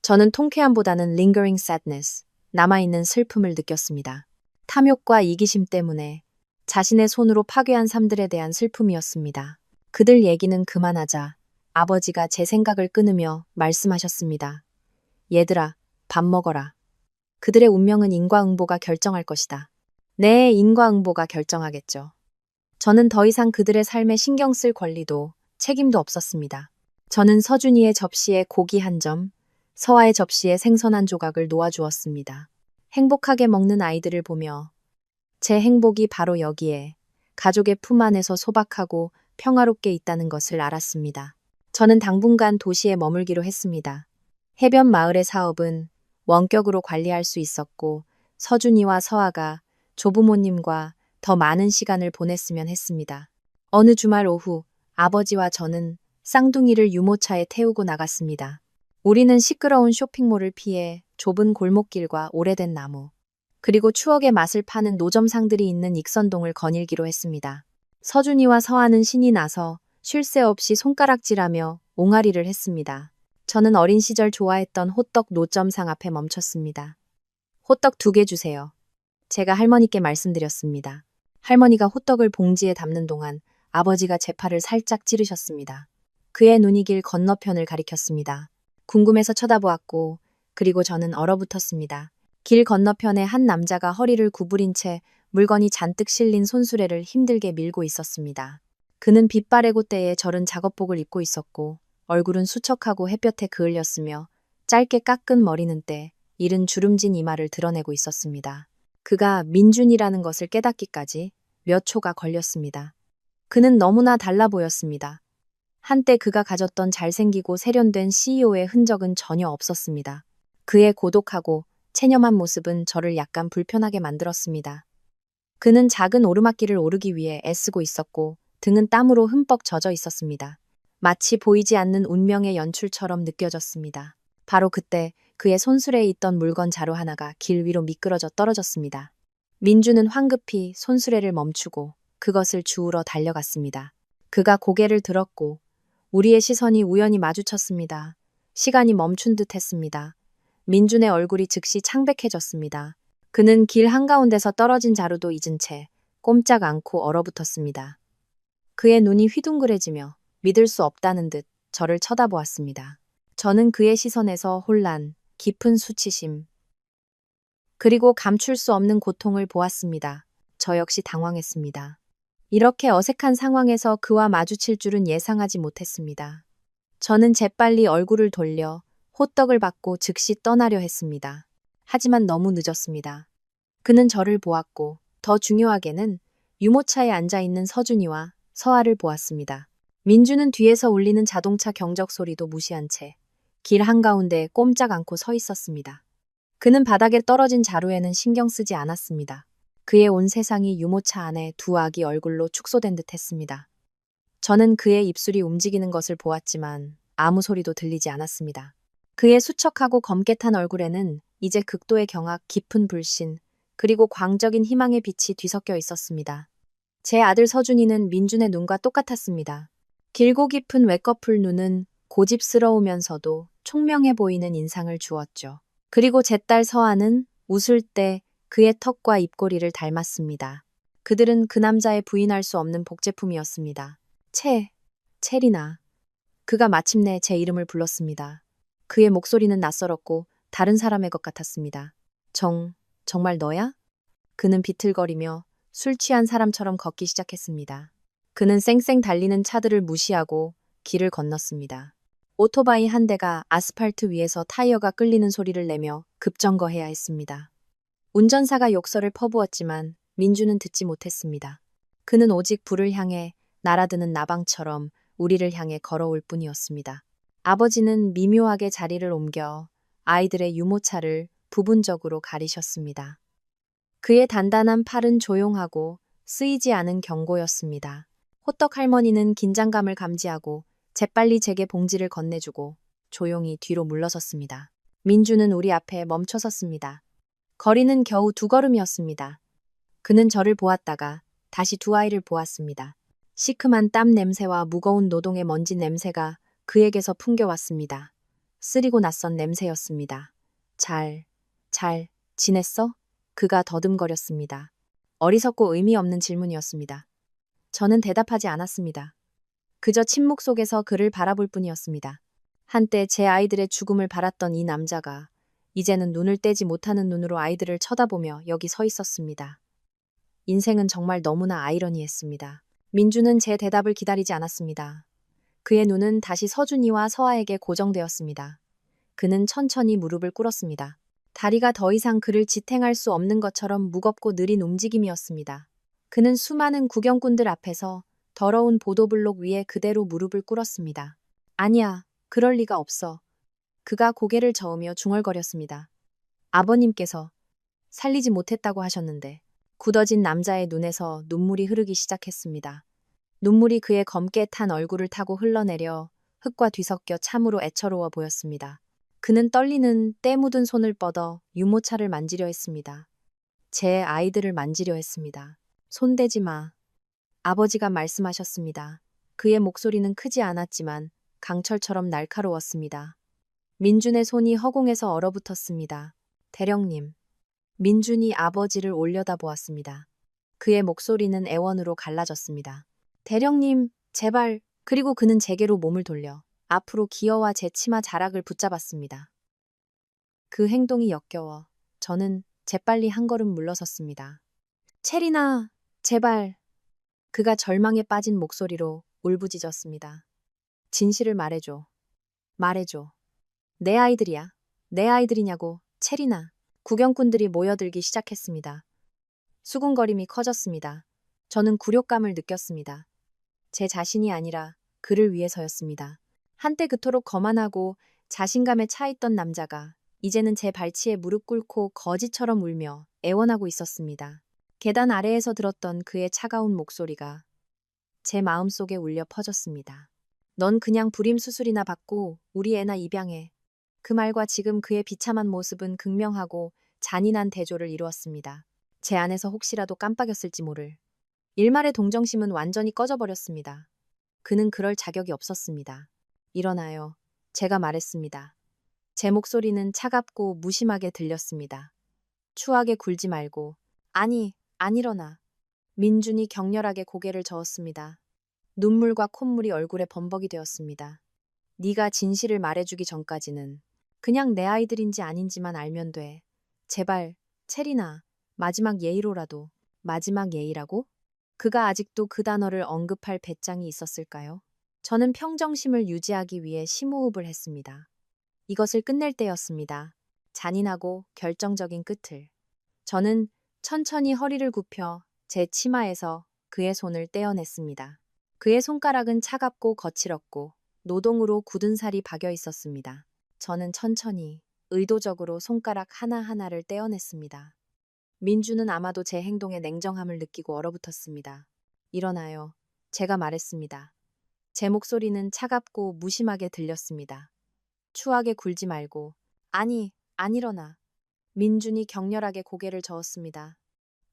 저는 통쾌함보다는 lingering sadness, 남아있는 슬픔을 느꼈습니다. 탐욕과 이기심 때문에 자신의 손으로 파괴한 삶들에 대한 슬픔이었습니다. 그들 얘기는 그만하자 아버지가 제 생각을 끊으며 말씀하셨습니다. 얘들아, 밥 먹어라. 그들의 운명은 인과응보가 결정할 것이다. 네, 인과응보가 결정하겠죠. 저는 더 이상 그들의 삶에 신경 쓸 권리도 책임도 없었습니다. 저는 서준이의 접시에 고기 한 점, 서아의 접시에 생선 한 조각을 놓아주었습니다. 행복하게 먹는 아이들을 보며 제 행복이 바로 여기에 가족의 품 안에서 소박하고 평화롭게 있다는 것을 알았습니다. 저는 당분간 도시에 머물기로 했습니다. 해변 마을의 사업은 원격으로 관리할 수 있었고 서준이와 서아가 조부모님과 더 많은 시간을 보냈으면 했습니다. 어느 주말 오후 아버지와 저는 쌍둥이를 유모차에 태우고 나갔습니다. 우리는 시끄러운 쇼핑몰을 피해 좁은 골목길과 오래된 나무, 그리고 추억의 맛을 파는 노점상들이 있는 익선동을 거닐기로 했습니다. 서준이와 서아는 신이 나서 쉴 새 없이 손가락질하며 옹알이를 했습니다. 저는 어린 시절 좋아했던 호떡 노점상 앞에 멈췄습니다. 호떡 2개 주세요. 제가 할머니께 말씀드렸습니다. 할머니가 호떡을 봉지에 담는 동안 아버지가 제 팔을 살짝 찌르셨습니다. 그의 눈이 길 건너편을 가리켰습니다. 궁금해서 쳐다보았고 그리고 저는 얼어붙었습니다. 길 건너편에 한 남자가 허리를 구부린 채 물건이 잔뜩 실린 손수레를 힘들게 밀고 있었습니다. 그는 빛바래고 때에 저른 작업복을 입고 있었고 얼굴은 수척하고 햇볕에 그을렸으며 짧게 깎은 머리는 때 이른 주름진 이마를 드러내고 있었습니다. 그가 민준이라는 것을 깨닫기까지 몇 초가 걸렸습니다. 그는 너무나 달라 보였습니다. 한때 그가 가졌던 잘생기고 세련된 CEO의 흔적은 전혀 없었습니다. 그의 고독하고 체념한 모습은 저를 약간 불편하게 만들었습니다. 그는 작은 오르막길을 오르기 위해 애쓰고 있었고 등은 땀으로 흠뻑 젖어 있었습니다. 마치 보이지 않는 운명의 연출처럼 느껴졌습니다. 바로 그때 그의 손수레에 있던 물건 자루 하나가 길 위로 미끄러져 떨어졌습니다. 민주는 황급히 손수레를 멈추고 그것을 주우러 달려갔습니다. 그가 고개를 들었고 우리의 시선이 우연히 마주쳤습니다. 시간이 멈춘 듯 했습니다. 민준의 얼굴이 즉시 창백해졌습니다. 그는 길 한가운데서 떨어진 자루도 잊은 채 꼼짝 않고 얼어붙었습니다. 그의 눈이 휘둥그레지며 믿을 수 없다는 듯 저를 쳐다보았습니다. 저는 그의 시선에서 혼란, 깊은 수치심, 그리고 감출 수 없는 고통을 보았습니다. 저 역시 당황했습니다. 이렇게 어색한 상황에서 그와 마주칠 줄은 예상하지 못했습니다. 저는 재빨리 얼굴을 돌려 호떡을 받고 즉시 떠나려 했습니다. 하지만 너무 늦었습니다. 그는 저를 보았고 더 중요하게는 유모차에 앉아있는 서준이와 서아를 보았습니다. 민주는 뒤에서 울리는 자동차 경적 소리도 무시한 채 길 한가운데 꼼짝 않고 서 있었습니다. 그는 바닥에 떨어진 자루에는 신경 쓰지 않았습니다. 그의 온 세상이 유모차 안에 두 아기 얼굴로 축소된 듯 했습니다. 저는 그의 입술이 움직이는 것을 보았지만 아무 소리도 들리지 않았습니다. 그의 수척하고 검게 탄 얼굴에는 이제 극도의 경악, 깊은 불신, 그리고 광적인 희망의 빛이 뒤섞여 있었습니다. 제 아들 서준이는 민준의 눈과 똑같았습니다. 길고 깊은 외꺼풀 눈은 고집스러우면서도 총명해 보이는 인상을 주었죠. 그리고 제 딸 서아는 웃을 때 그의 턱과 입꼬리를 닮았습니다. 그들은 그 남자의 부인할 수 없는 복제품이었습니다. 체리나. 그가 마침내 제 이름을 불렀습니다. 그의 목소리는 낯설었고 다른 사람의 것 같았습니다. 정말 너야? 그는 비틀거리며 술 취한 사람처럼 걷기 시작했습니다. 그는 쌩쌩 달리는 차들을 무시하고 길을 건넜습니다. 오토바이 한 대가 아스팔트 위에서 타이어가 끌리는 소리를 내며 급정거해야 했습니다. 운전사가 욕설을 퍼부었지만 민주는 듣지 못했습니다. 그는 오직 불을 향해 날아드는 나방처럼 우리를 향해 걸어올 뿐이었습니다. 아버지는 미묘하게 자리를 옮겨 아이들의 유모차를 부분적으로 가리셨습니다. 그의 단단한 팔은 조용하고 쓰이지 않은 경고였습니다. 호떡 할머니는 긴장감을 감지하고 재빨리 제게 봉지를 건네주고 조용히 뒤로 물러섰습니다. 민주는 우리 앞에 멈춰 섰습니다. 거리는 겨우 2걸음이었습니다. 그는 저를 보았다가 다시 두 아이를 보았습니다. 시큼한 땀 냄새와 무거운 노동의 먼지 냄새가 그에게서 풍겨왔습니다. 쓰리고 낯선 냄새였습니다. 잘 지냈어? 그가 더듬거렸습니다. 어리석고 의미 없는 질문이었습니다. 저는 대답하지 않았습니다. 그저 침묵 속에서 그를 바라볼 뿐이었습니다. 한때 제 아이들의 죽음을 바랐던 이 남자가 이제는 눈을 떼지 못하는 눈으로 아이들을 쳐다보며 여기 서 있었습니다. 인생은 정말 너무나 아이러니했습니다. 민주는 제 대답을 기다리지 않았습니다. 그의 눈은 다시 서준이와 서아에게 고정되었습니다. 그는 천천히 무릎을 꿇었습니다. 다리가 더 이상 그를 지탱할 수 없는 것처럼 무겁고 느린 움직임이었습니다. 그는 수많은 구경꾼들 앞에서 더러운 보도블록 위에 그대로 무릎을 꿇었습니다. 아니야, 그럴 리가 없어. 그가 고개를 저으며 중얼거렸습니다. 아버님께서 살리지 못했다고 하셨는데. 굳어진 남자의 눈에서 눈물이 흐르기 시작했습니다. 눈물이 그의 검게 탄 얼굴을 타고 흘러내려 흙과 뒤섞여 참으로 애처로워 보였습니다. 그는 떨리는 때 묻은 손을 뻗어 유모차를 만지려 했습니다. 제 아이들을 만지려 했습니다. 손대지 마. 아버지가 말씀하셨습니다. 그의 목소리는 크지 않았지만 강철처럼 날카로웠습니다. 민준의 손이 허공에서 얼어붙었습니다. 대령님. 민준이 아버지를 올려다보았습니다. 그의 목소리는 애원으로 갈라졌습니다. 대령님, 제발. 그리고 그는 제게로 몸을 돌려 앞으로 기어와 제 치마 자락을 붙잡았습니다. 그 행동이 역겨워 저는 재빨리 한 걸음 물러섰습니다. 체리나, 제발. 그가 절망에 빠진 목소리로 울부짖었습니다. 진실을 말해줘. 말해줘. 내 아이들이야. 내 아이들이냐고, 체리나. 구경꾼들이 모여들기 시작했습니다. 수군거림이 커졌습니다. 저는 굴욕감을 느꼈습니다. 제 자신이 아니라 그를 위해서였습니다. 한때 그토록 거만하고 자신감에 차 있던 남자가 이제는 제 발치에 무릎 꿇고 거지처럼 울며 애원하고 있었습니다. 계단 아래에서 들었던 그의 차가운 목소리가 제 마음속에 울려 퍼졌습니다. 넌 그냥 불임 수술이나 받고 우리 애나 입양해. 그 말과 지금 그의 비참한 모습은 극명하고 잔인한 대조를 이루었습니다. 제 안에서 혹시라도 깜빡였을지 모를. 일말의 동정심은 완전히 꺼져버렸습니다. 그는 그럴 자격이 없었습니다. 일어나요. 제가 말했습니다. 제 목소리는 차갑고 무심하게 들렸습니다. 추하게 굴지 말고. 아니, 안 일어나. 민준이 격렬하게 고개를 저었습니다. 눈물과 콧물이 얼굴에 범벅이 되었습니다. 네가 진실을 말해주기 전까지는 그냥 내 아이들인지 아닌지만 알면 돼. 제발, 체리나, 마지막 예의로라도. 마지막 예의라고? 그가 아직도 그 단어를 언급할 배짱이 있었을까요? 저는 평정심을 유지하기 위해 심호흡을 했습니다. 이것을 끝낼 때였습니다. 잔인하고 결정적인 끝을. 저는 천천히 허리를 굽혀 제 치마에서 그의 손을 떼어냈습니다. 그의 손가락은 차갑고 거칠었고 노동으로 굳은 살이 박여 있었습니다. 저는 천천히 의도적으로 손가락 하나하나를 떼어냈습니다. 민주는 아마도 제 행동에 냉정함을 느끼고 얼어붙었습니다. 일어나요. 제가 말했습니다. 제 목소리는 차갑고 무심하게 들렸습니다. 추하게 굴지 말고. 아니, 안 일어나. 민준이 격렬하게 고개를 저었습니다.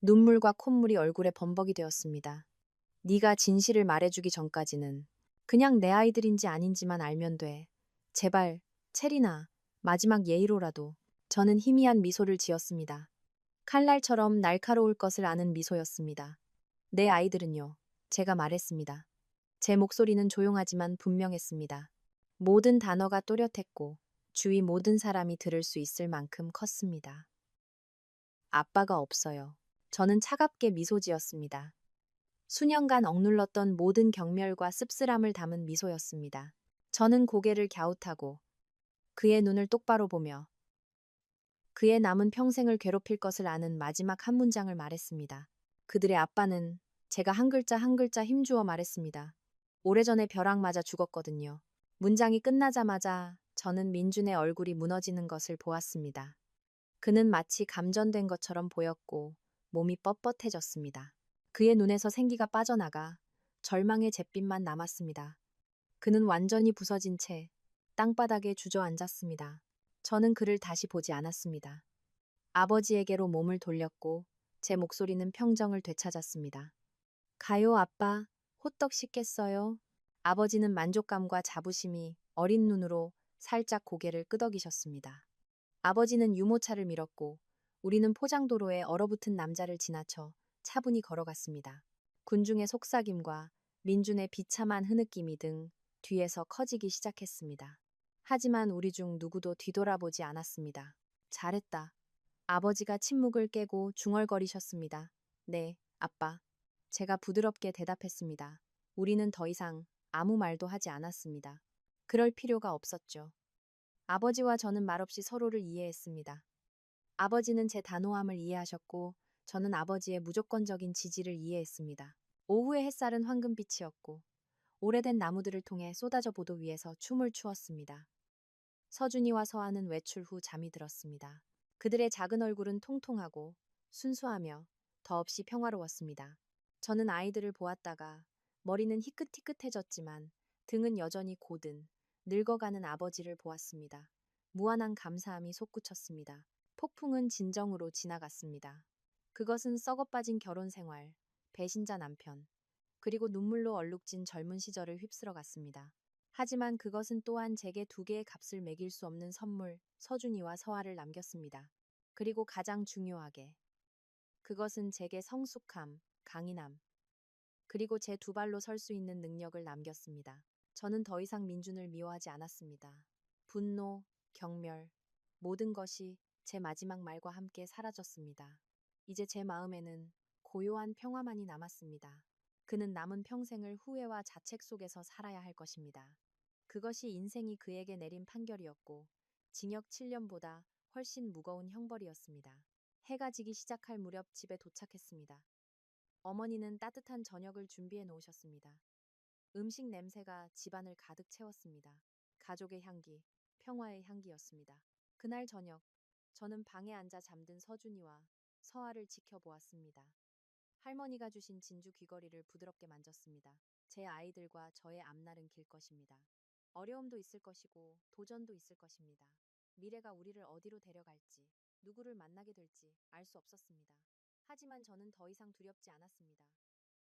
눈물과 콧물이 얼굴에 범벅이 되었습니다. 네가 진실을 말해주기 전까지는 그냥 내 아이들인지 아닌지만 알면 돼. 제발, 체리나, 마지막 예의로라도. 저는 희미한 미소를 지었습니다. 칼날처럼 날카로울 것을 아는 미소였습니다. 내 아이들은요. 제가 말했습니다. 제 목소리는 조용하지만 분명했습니다. 모든 단어가 또렷했고 주위 모든 사람이 들을 수 있을 만큼 컸습니다. 아빠가 없어요. 저는 차갑게 미소 지었습니다. 수년간 억눌렀던 모든 경멸과 씁쓸함을 담은 미소였습니다. 저는 고개를 갸웃하고 그의 눈을 똑바로 보며 그의 남은 평생을 괴롭힐 것을 아는 마지막 한 문장을 말했습니다. 그들의 아빠는 제가 한 글자 한 글자 힘주어 말했습니다. 오래전에 벼락 맞아 죽었거든요. 문장이 끝나자마자 저는 민준의 얼굴이 무너지는 것을 보았습니다. 그는 마치 감전된 것처럼 보였고 몸이 뻣뻣해졌습니다. 그의 눈에서 생기가 빠져나가 절망의 잿빛만 남았습니다. 그는 완전히 부서진 채 땅바닥에 주저앉았습니다. 저는 그를 다시 보지 않았습니다. 아버지에게로 몸을 돌렸고 제 목소리는 평정을 되찾았습니다. 가요, 아빠. 호떡 씻겠어요? 아버지는 만족감과 자부심이 어린 눈으로 살짝 고개를 끄덕이셨습니다. 아버지는 유모차를 밀었고 우리는 포장도로에 얼어붙은 남자를 지나쳐 차분히 걸어갔습니다. 군중의 속삭임과 민준의 비참한 흐느낌이 등 뒤에서 커지기 시작했습니다. 하지만 우리 중 누구도 뒤돌아보지 않았습니다. 잘했다. 아버지가 침묵을 깨고 중얼거리셨습니다. 네, 아빠. 제가 부드럽게 대답했습니다. 우리는 더 이상 아무 말도 하지 않았습니다. 그럴 필요가 없었죠. 아버지와 저는 말없이 서로를 이해했습니다. 아버지는 제 단호함을 이해하셨고 저는 아버지의 무조건적인 지지를 이해했습니다. 오후의 햇살은 황금빛이었고 오래된 나무들을 통해 쏟아져 보도 위에서 춤을 추었습니다. 서준이와 서아는 외출 후 잠이 들었습니다. 그들의 작은 얼굴은 통통하고 순수하며 더없이 평화로웠습니다. 저는 아이들을 보았다가 머리는 희끗희끗해졌지만 등은 여전히 고든 늙어가는 아버지를 보았습니다. 무한한 감사함이 솟구쳤습니다. 폭풍은 진정으로 지나갔습니다. 그것은 썩어빠진 결혼 생활, 배신자 남편, 그리고 눈물로 얼룩진 젊은 시절을 휩쓸어 갔습니다. 하지만 그것은 또한 제게 두 개의 값을 매길 수 없는 선물, 서준이와 서아를 남겼습니다. 그리고 가장 중요하게, 그것은 제게 성숙함, 강인함, 그리고 제 두 발로 설 수 있는 능력을 남겼습니다. 저는 더 이상 민준을 미워하지 않았습니다. 분노, 경멸, 모든 것이 제 마지막 말과 함께 사라졌습니다. 이제 제 마음에는 고요한 평화만이 남았습니다. 그는 남은 평생을 후회와 자책 속에서 살아야 할 것입니다. 그것이 인생이 그에게 내린 판결이었고 징역 7년보다 훨씬 무거운 형벌이었습니다. 해가 지기 시작할 무렵 집에 도착했습니다. 어머니는 따뜻한 저녁을 준비해 놓으셨습니다. 음식 냄새가 집안을 가득 채웠습니다. 가족의 향기, 평화의 향기였습니다. 그날 저녁, 저는 방에 앉아 잠든 서준이와 서아를 지켜보았습니다. 할머니가 주신 진주 귀걸이를 부드럽게 만졌습니다. 제 아이들과 저의 앞날은 길 것입니다. 어려움도 있을 것이고 도전도 있을 것입니다. 미래가 우리를 어디로 데려갈지, 누구를 만나게 될지 알 수 없었습니다. 하지만 저는 더 이상 두렵지 않았습니다.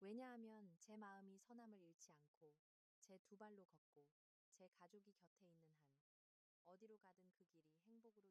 왜냐하면 제 마음이 선함을 잃지 않고 제 두 발로 걷고 제 가족이 곁에 있는 한 어디로 가든 그 길이 행복으로